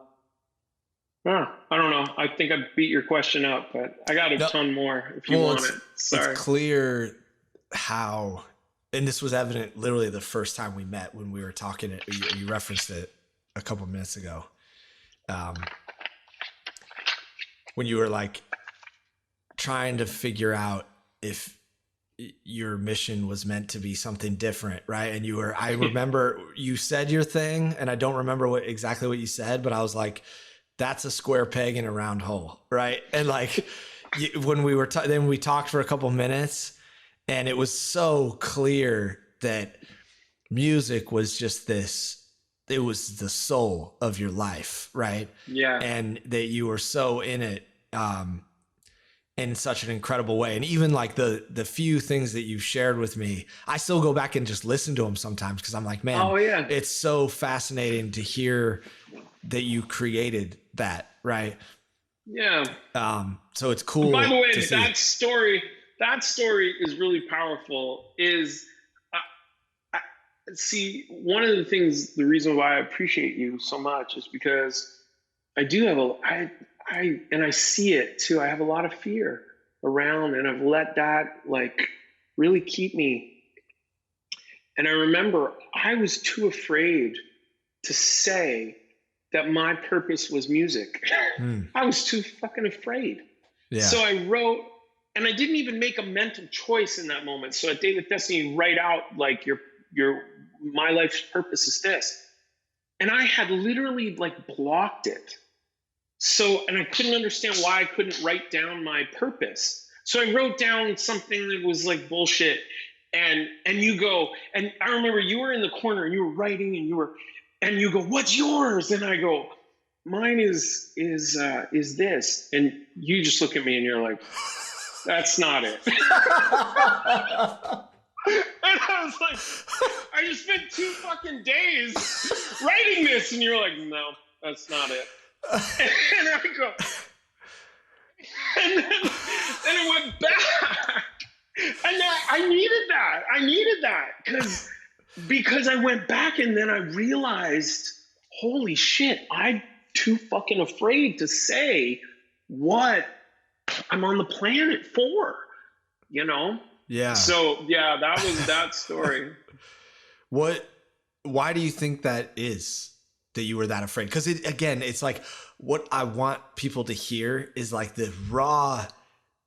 don't know. I think I beat your question up, but I got a ton more if you want it. Sorry. It's clear how, and this was evident literally the first time we met when we were talking. You referenced it a couple of minutes ago. When you were like trying to figure out if your mission was meant to be something different, right? And I remember you said your thing, and I don't remember exactly what you said, but I was like, that's a square peg in a round hole, right? And like when we were then we talked for a couple of minutes, and it was so clear that music was just this, it was the soul of your life, right? Yeah. And that you were so in it. in such an incredible way. And even like the few things that you've shared with me, I still go back and just listen to them sometimes because I'm like, man, Oh yeah. it's so fascinating to hear that you created that, right? Yeah. So it's cool. By the way, to see. that story is really powerful. See, one of the things, the reason why I appreciate you so much is because I do have and I see it too. I have a lot of fear around, and I've let that like really keep me. And I remember I was too afraid to say that my purpose was music. I was too fucking afraid. Yeah. So I wrote, and I didn't even make a mental choice in that moment. So at Date with Destiny, write out like my life's purpose is this. And I had literally like blocked it. So, and I couldn't understand why I couldn't write down my purpose. So I wrote down something that was like bullshit. And you go, and I remember you were in the corner and you were writing and you go, what's yours? And I go, mine is this. And you just look at me and you're like, that's not it. And I was like, I just spent 2 fucking days writing this. And you're like, no, that's not it. And I go, and then it went back. And I needed that because I went back and then I realized, holy shit, I'm too fucking afraid to say what I'm on the planet for, you know? Yeah. So yeah, that was that story. Why do you think that is, that you were that afraid? Because it's like what I want people to hear is like the raw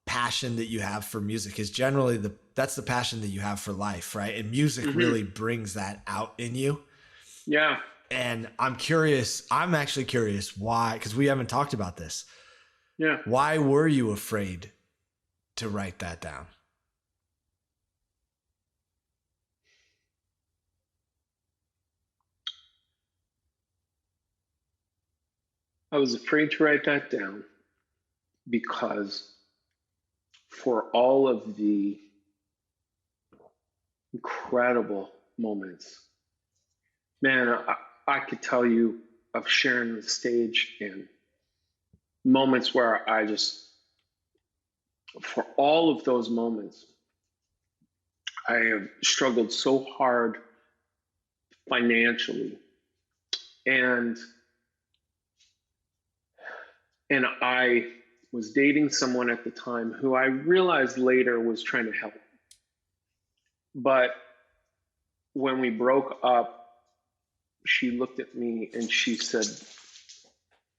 passion that you have for music is generally that's the passion that you have for life, right? And music really brings that out in you. Yeah. And I'm actually curious why, because we haven't talked about this. Yeah. Why were you afraid to write that down? I was afraid to write that down because for all of the incredible moments, man, I could tell you of sharing the stage and moments where for all of those moments, I have struggled so hard financially. And I was dating someone at the time who I realized later was trying to help. But when we broke up, she looked at me and she said,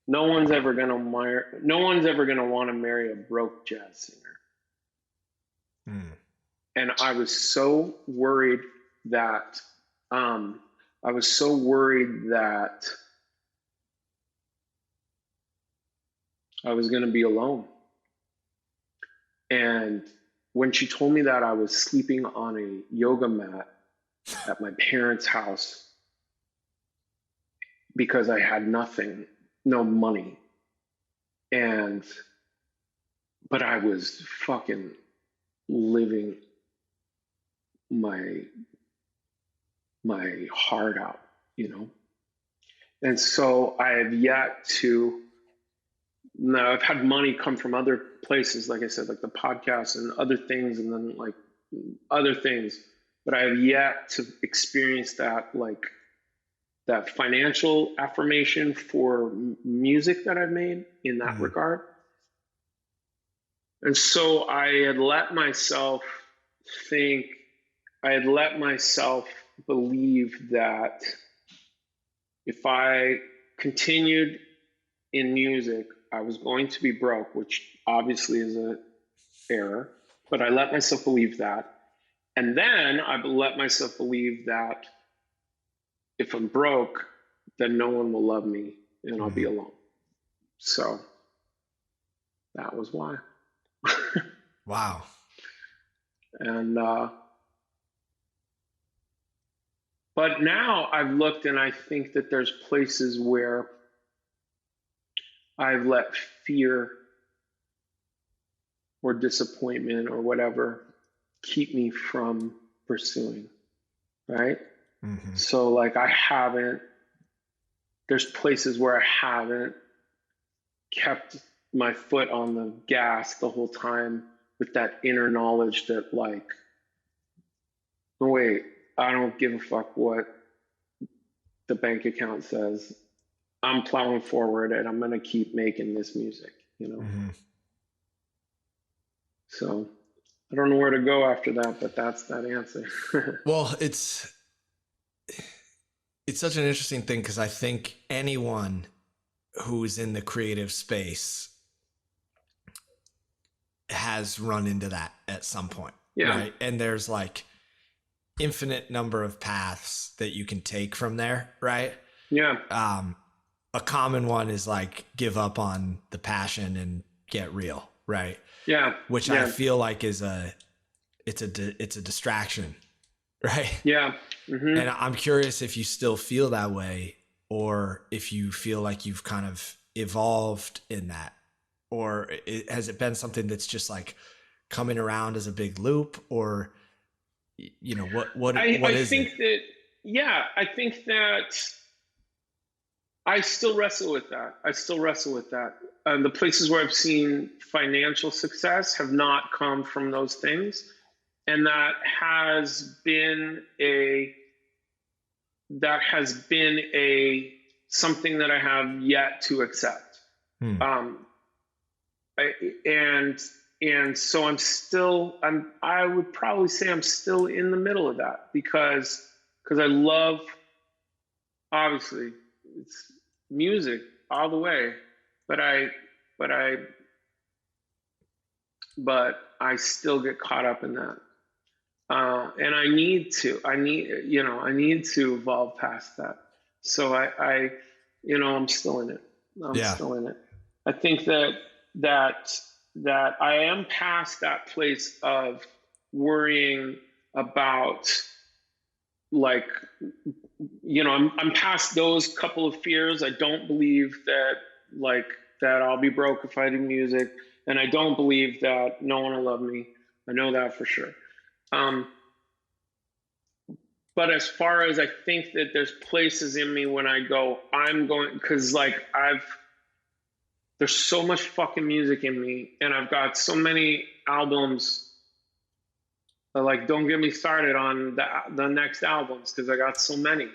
no one's ever going to want to marry a broke jazz singer. And I was so worried that I was going to be alone. And when she told me that, I was sleeping on a yoga mat at my parents' house because I had nothing, no money. But I was fucking living my heart out, you know? And so I have yet to, now I've had money come from other places, like I said, like the podcast and other things, and then like other things, but I have yet to experience that, like that financial affirmation for music that I've made in that regard. And so I had let myself believe that if I continued in music, I was going to be broke, which obviously is an error, but I let myself believe that. And then I let myself believe that if I'm broke, then no one will love me and I'll be alone. So that was why. Wow. And, but now I've looked and I think that there's places where I've let fear or disappointment or whatever keep me from pursuing, right? Mm-hmm. So like there's places where I haven't kept my foot on the gas the whole time with that inner knowledge that like, wait, I don't give a fuck what the bank account says. I'm plowing forward and I'm going to keep making this music, you know? Mm-hmm. So I don't know where to go after that, but that's that answer. Well, it's such an interesting thing because I think anyone who's in the creative space has run into that at some point. Yeah. Right. And there's like infinite number of paths that you can take from there. Right. Yeah. A common one is like give up on the passion and get real. Right. Yeah. Which I feel like is it's a distraction. Right. Yeah. Mm-hmm. And I'm curious if you still feel that way or if you feel like you've kind of evolved in that, or has it been something that's just like coming around as a big loop, or, you know, what is think it? I think that I still wrestle with that. The places where I've seen financial success have not come from those things. And that has been something that I have yet to accept. And so I would probably say I'm still in the middle of that because I love, obviously it's music all the way, but I still get caught up in that. And I need to evolve past that. So I'm still in it. Still in it. I think that I am past that place of worrying about like, I'm past those couple of fears. I don't believe that I'll be broke if I do music. And I don't believe that no one will love me. I know that for sure. But as far as I think that there's places in me when I go, I'm going, because like there's so much fucking music in me, and I've got so many albums. Like, don't get me started on the next albums because I got so many.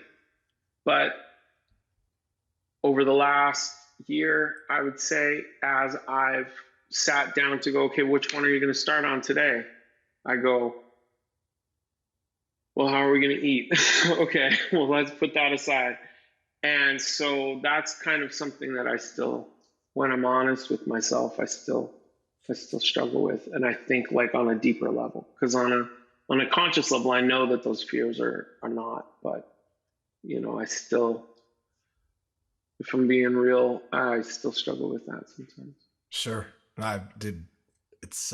But over the last year, I would say, as I've sat down to go, okay, which one are you going to start on today? I go, well, how are we going to eat? Okay, well, let's put that aside. And so that's kind of something that I still, when I'm honest with myself, I still struggle with. And I think like on a deeper level, because on a conscious level, I know that those fears are not, but I still, if I'm being real, I still struggle with that sometimes. Sure. I did. It's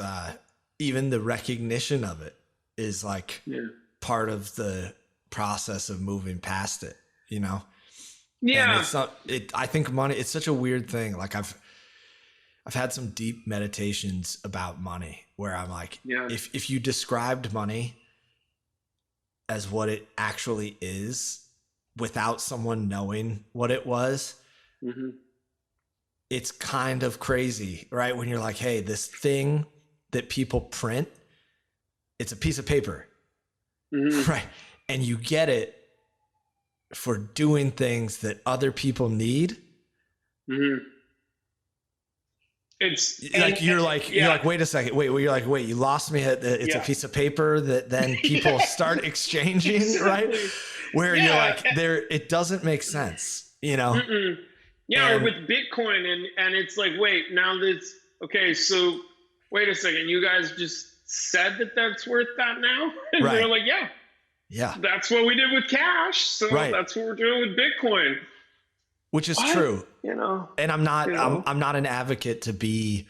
even the recognition of it is like part of the process of moving past it, Yeah. And it's not, I think money, it's such a weird thing. Like I've had some deep meditations about money where I'm like, if you described money as what it actually is without someone knowing what it was, it's kind of crazy, right? When you're like, hey, this thing that people print, it's a piece of paper, right? And you get it for doing things that other people need. It's like, you're like, wait a second. Wait, you lost me at it's a piece of paper that then people start exchanging, exactly. Right? Where you're like, it doesn't make sense, or with Bitcoin and it's like, wait, now that's okay. So wait a second, you guys just said that that's worth that now? And right. They're like, yeah, that's what we did with cash. So that's what we're doing with Bitcoin. Which is true, and I'm not, I'm not an advocate to be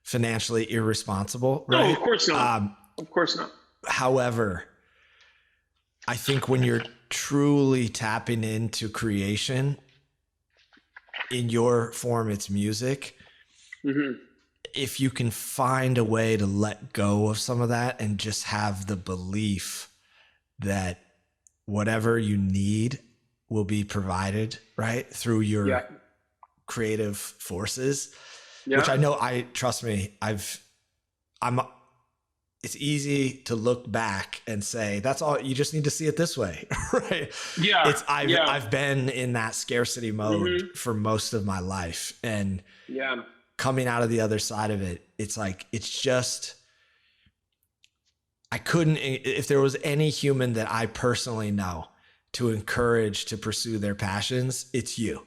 financially irresponsible. Right? No, of course not. Of course not. However, I think when you're truly tapping into creation in your form, it's music. if you can find a way to let go of some of that and just have the belief that whatever you need will be provided, right, through your Yeah. creative forces, Yeah. which I know, trust me, it's easy to look back and say, that's all, you just need to see it this way. Right. Yeah. I've been in that scarcity mode Mm-hmm. for most of my life, and Yeah. coming out of the other side of it, it's like, it's just, I couldn't, if there was any human that I personally know to encourage to pursue their passions, it's you.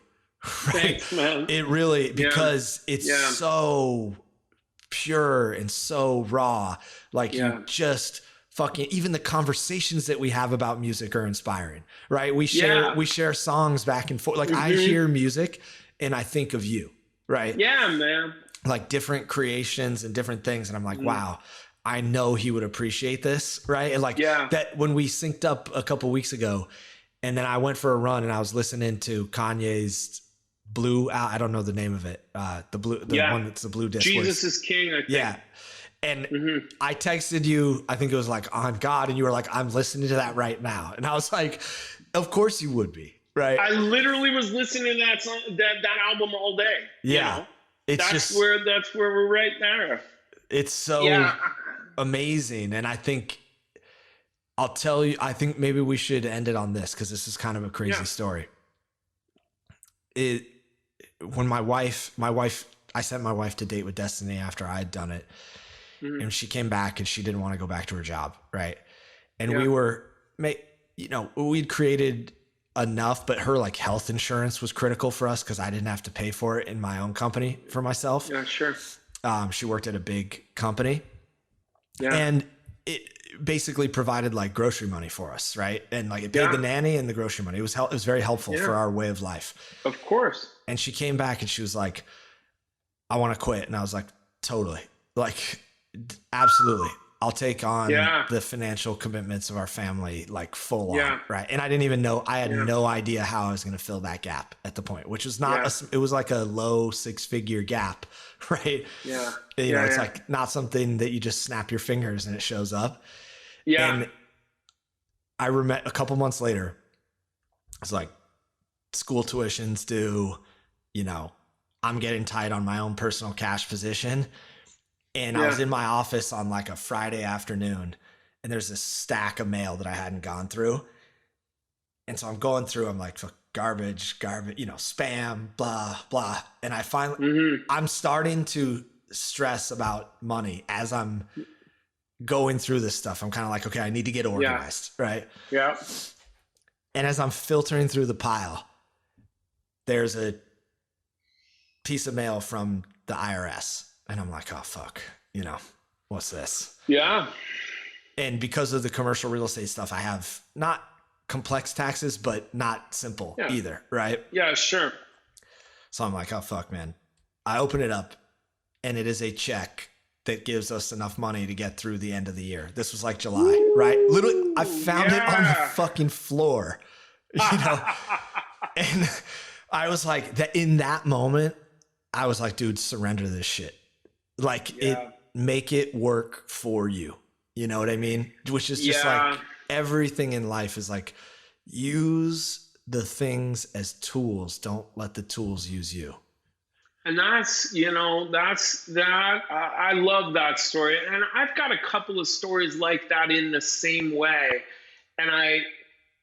Right? Thanks, man. It really, because it's so pure and so raw. Like you just fucking, even the conversations that we have about music are inspiring, right? We share songs back and forth. Like I hear music and I think of you, right? Yeah, man. Like different creations and different things. And I'm like, wow, I know he would appreciate this. Right. And like that, when we synced up a couple weeks ago, and then I went for a run and I was listening to Kanye's Blue, I don't know the name of it. The one that's the blue disc. Jesus is King, I think. Yeah. And I texted you, I think it was like On God, and you were like, I'm listening to that right now. And I was like, of course you would be, right? I literally was listening to that song, that album all day. Yeah. You know? It's that's where we're right there. It's so amazing. And I think, I'll tell you, I think maybe we should end it on this, because this is kind of a crazy story. When my wife, I sent my wife to Date with Destiny after I had done it. And she came back and she didn't want to go back to her job. Right. And we'd created enough, but her like health insurance was critical for us because I didn't have to pay for it in my own company for myself. Yeah, sure. She worked at a big company. Yeah. And it basically provided like grocery money for us. Right. And like it paid the nanny and the grocery money. It was very helpful for our way of life. Of course. And she came back and she was like, I want to quit. And I was like, totally. Like, absolutely. I'll take on the financial commitments of our family, like full on. Right. And I didn't even know, I had no idea how I was going to fill that gap at the point, which was not, it was like a low 6-figure gap. Right. Yeah. You know, it's like not something that you just snap your fingers and it shows up. Yeah. And I remember a couple months later, it's like school tuition's due, you know, I'm getting tight on my own personal cash position. And I was in my office on like a Friday afternoon, and there's this stack of mail that I hadn't gone through. And so I'm going through, I'm like, garbage, you know, spam, blah, blah. And I finally, I'm starting to stress about money as I'm going through this stuff. I'm kind of like, okay, I need to get organized. Right. Yeah. And as I'm filtering through the pile, there's a piece of mail from the IRS. And I'm like, oh, fuck, you know, what's this? Yeah. And because of the commercial real estate stuff, I have not complex taxes, but not simple either. Right. Yeah, sure. So I'm like, oh, fuck, man. I open it up and it is a check that gives us enough money to get through the end of the year. This was like July, right? Literally, I found it on the fucking floor, you know? And I was like, that in that moment, I was like, dude, surrender this shit. Like make it work for you. You know what I mean? Which is just like everything in life is like, use the things as tools. Don't let the tools use you. And that's, you know, I love that story. And I've got a couple of stories like that in the same way. And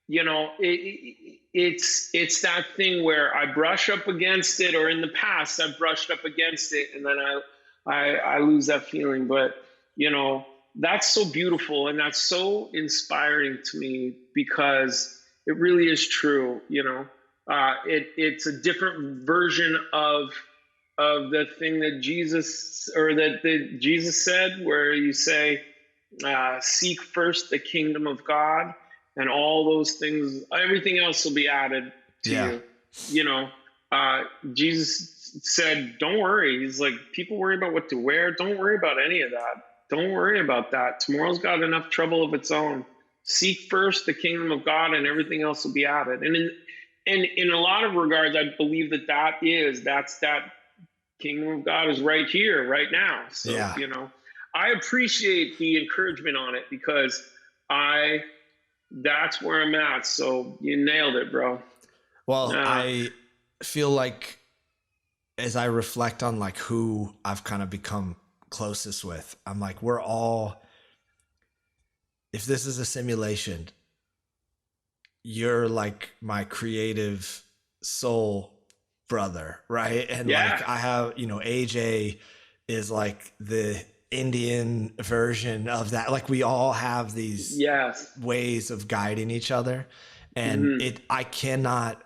you know, it's that thing where I brush up against it, or in the past I've brushed up against it, and then I lose that feeling. But, you know, that's so beautiful and that's so inspiring to me, because it really is true. You know, it's a different version of the thing that Jesus said, where you say, seek first the kingdom of God, and all those things, everything else will be added to you. You know, Jesus said, don't worry. He's like, people worry about what to wear. Don't worry about any of that. Don't worry about that. Tomorrow's got enough trouble of its own. Seek first the kingdom of God, and everything else will be added. And in a lot of regards, I believe that's that kingdom of God is right here, right now. So, Yeah. I appreciate the encouragement on it because that's where I'm at. So you nailed it, bro. Well, I feel like as I reflect on like who I've kind of become closest with, I'm like, we're all, if this is a simulation, you're like my creative soul brother, right? And like I have, AJ is like the Indian version of that. Like we all have these ways of guiding each other. And I cannot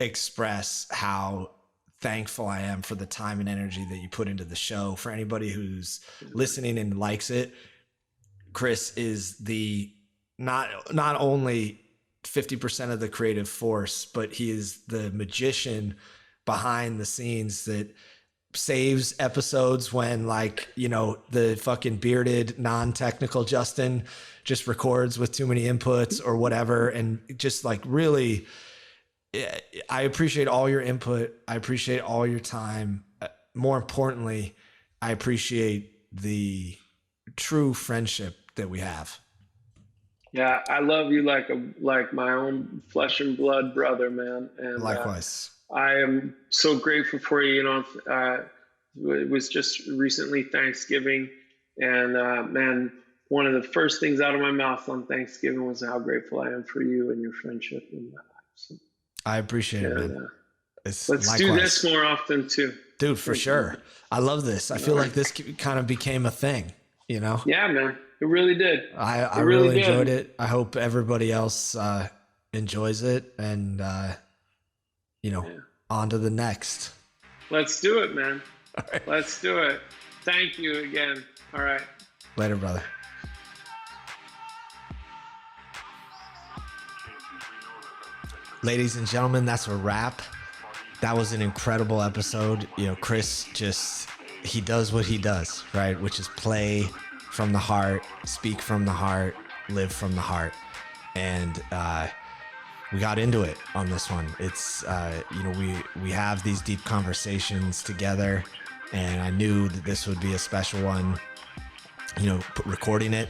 express how thankful I am for the time and energy that you put into the show. For anybody who's listening and likes it, Chris is the not only 50% of the creative force, but he is the magician behind the scenes that saves episodes when the fucking bearded non-technical Justin just records with too many inputs or whatever. And just like really, I appreciate all your input. I appreciate all your time. More importantly, I appreciate the true friendship that we have. Yeah, I love you like my own flesh and blood brother, man. And likewise, I am so grateful for you. It was just recently Thanksgiving, and man, one of the first things out of my mouth on Thanksgiving was how grateful I am for you and your friendship in my life. So, I appreciate it, man. Let's do this more often too, dude. For sure, I love this. I feel like this kind of became a thing. Yeah, man. It really did. I really enjoyed it. I hope everybody else enjoys it, and on to the next. Let's do it, man. All right. Let's do it. Thank you again. All right. Later, brother. Ladies and gentlemen, that's a wrap. That was an incredible episode. Chris he does what he does, right? Which is play from the heart, speak from the heart, live from the heart. And we got into it on this one. It's, we have these deep conversations together, and I knew that this would be a special one, recording it.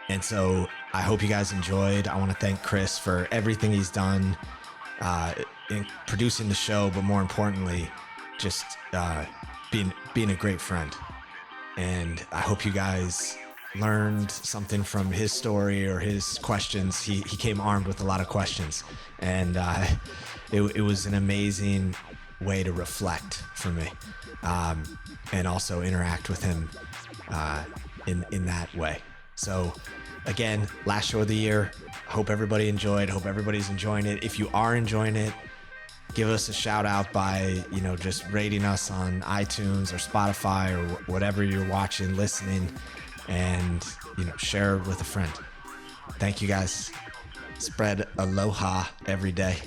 And so I hope you guys enjoyed. I want to thank Chris for everything he's done in producing the show, but more importantly, just being a great friend. And I hope you guys learned something from his story or his questions. He came armed with a lot of questions, and it was an amazing way to reflect for me, and also interact with him in that way. So again, last show of the year. Hope everybody enjoyed. Hope everybody's enjoying it. If you are enjoying it, give us a shout out by, just rating us on iTunes or Spotify or whatever you're watching, listening, and, share it with a friend. Thank you guys. Spread aloha every day.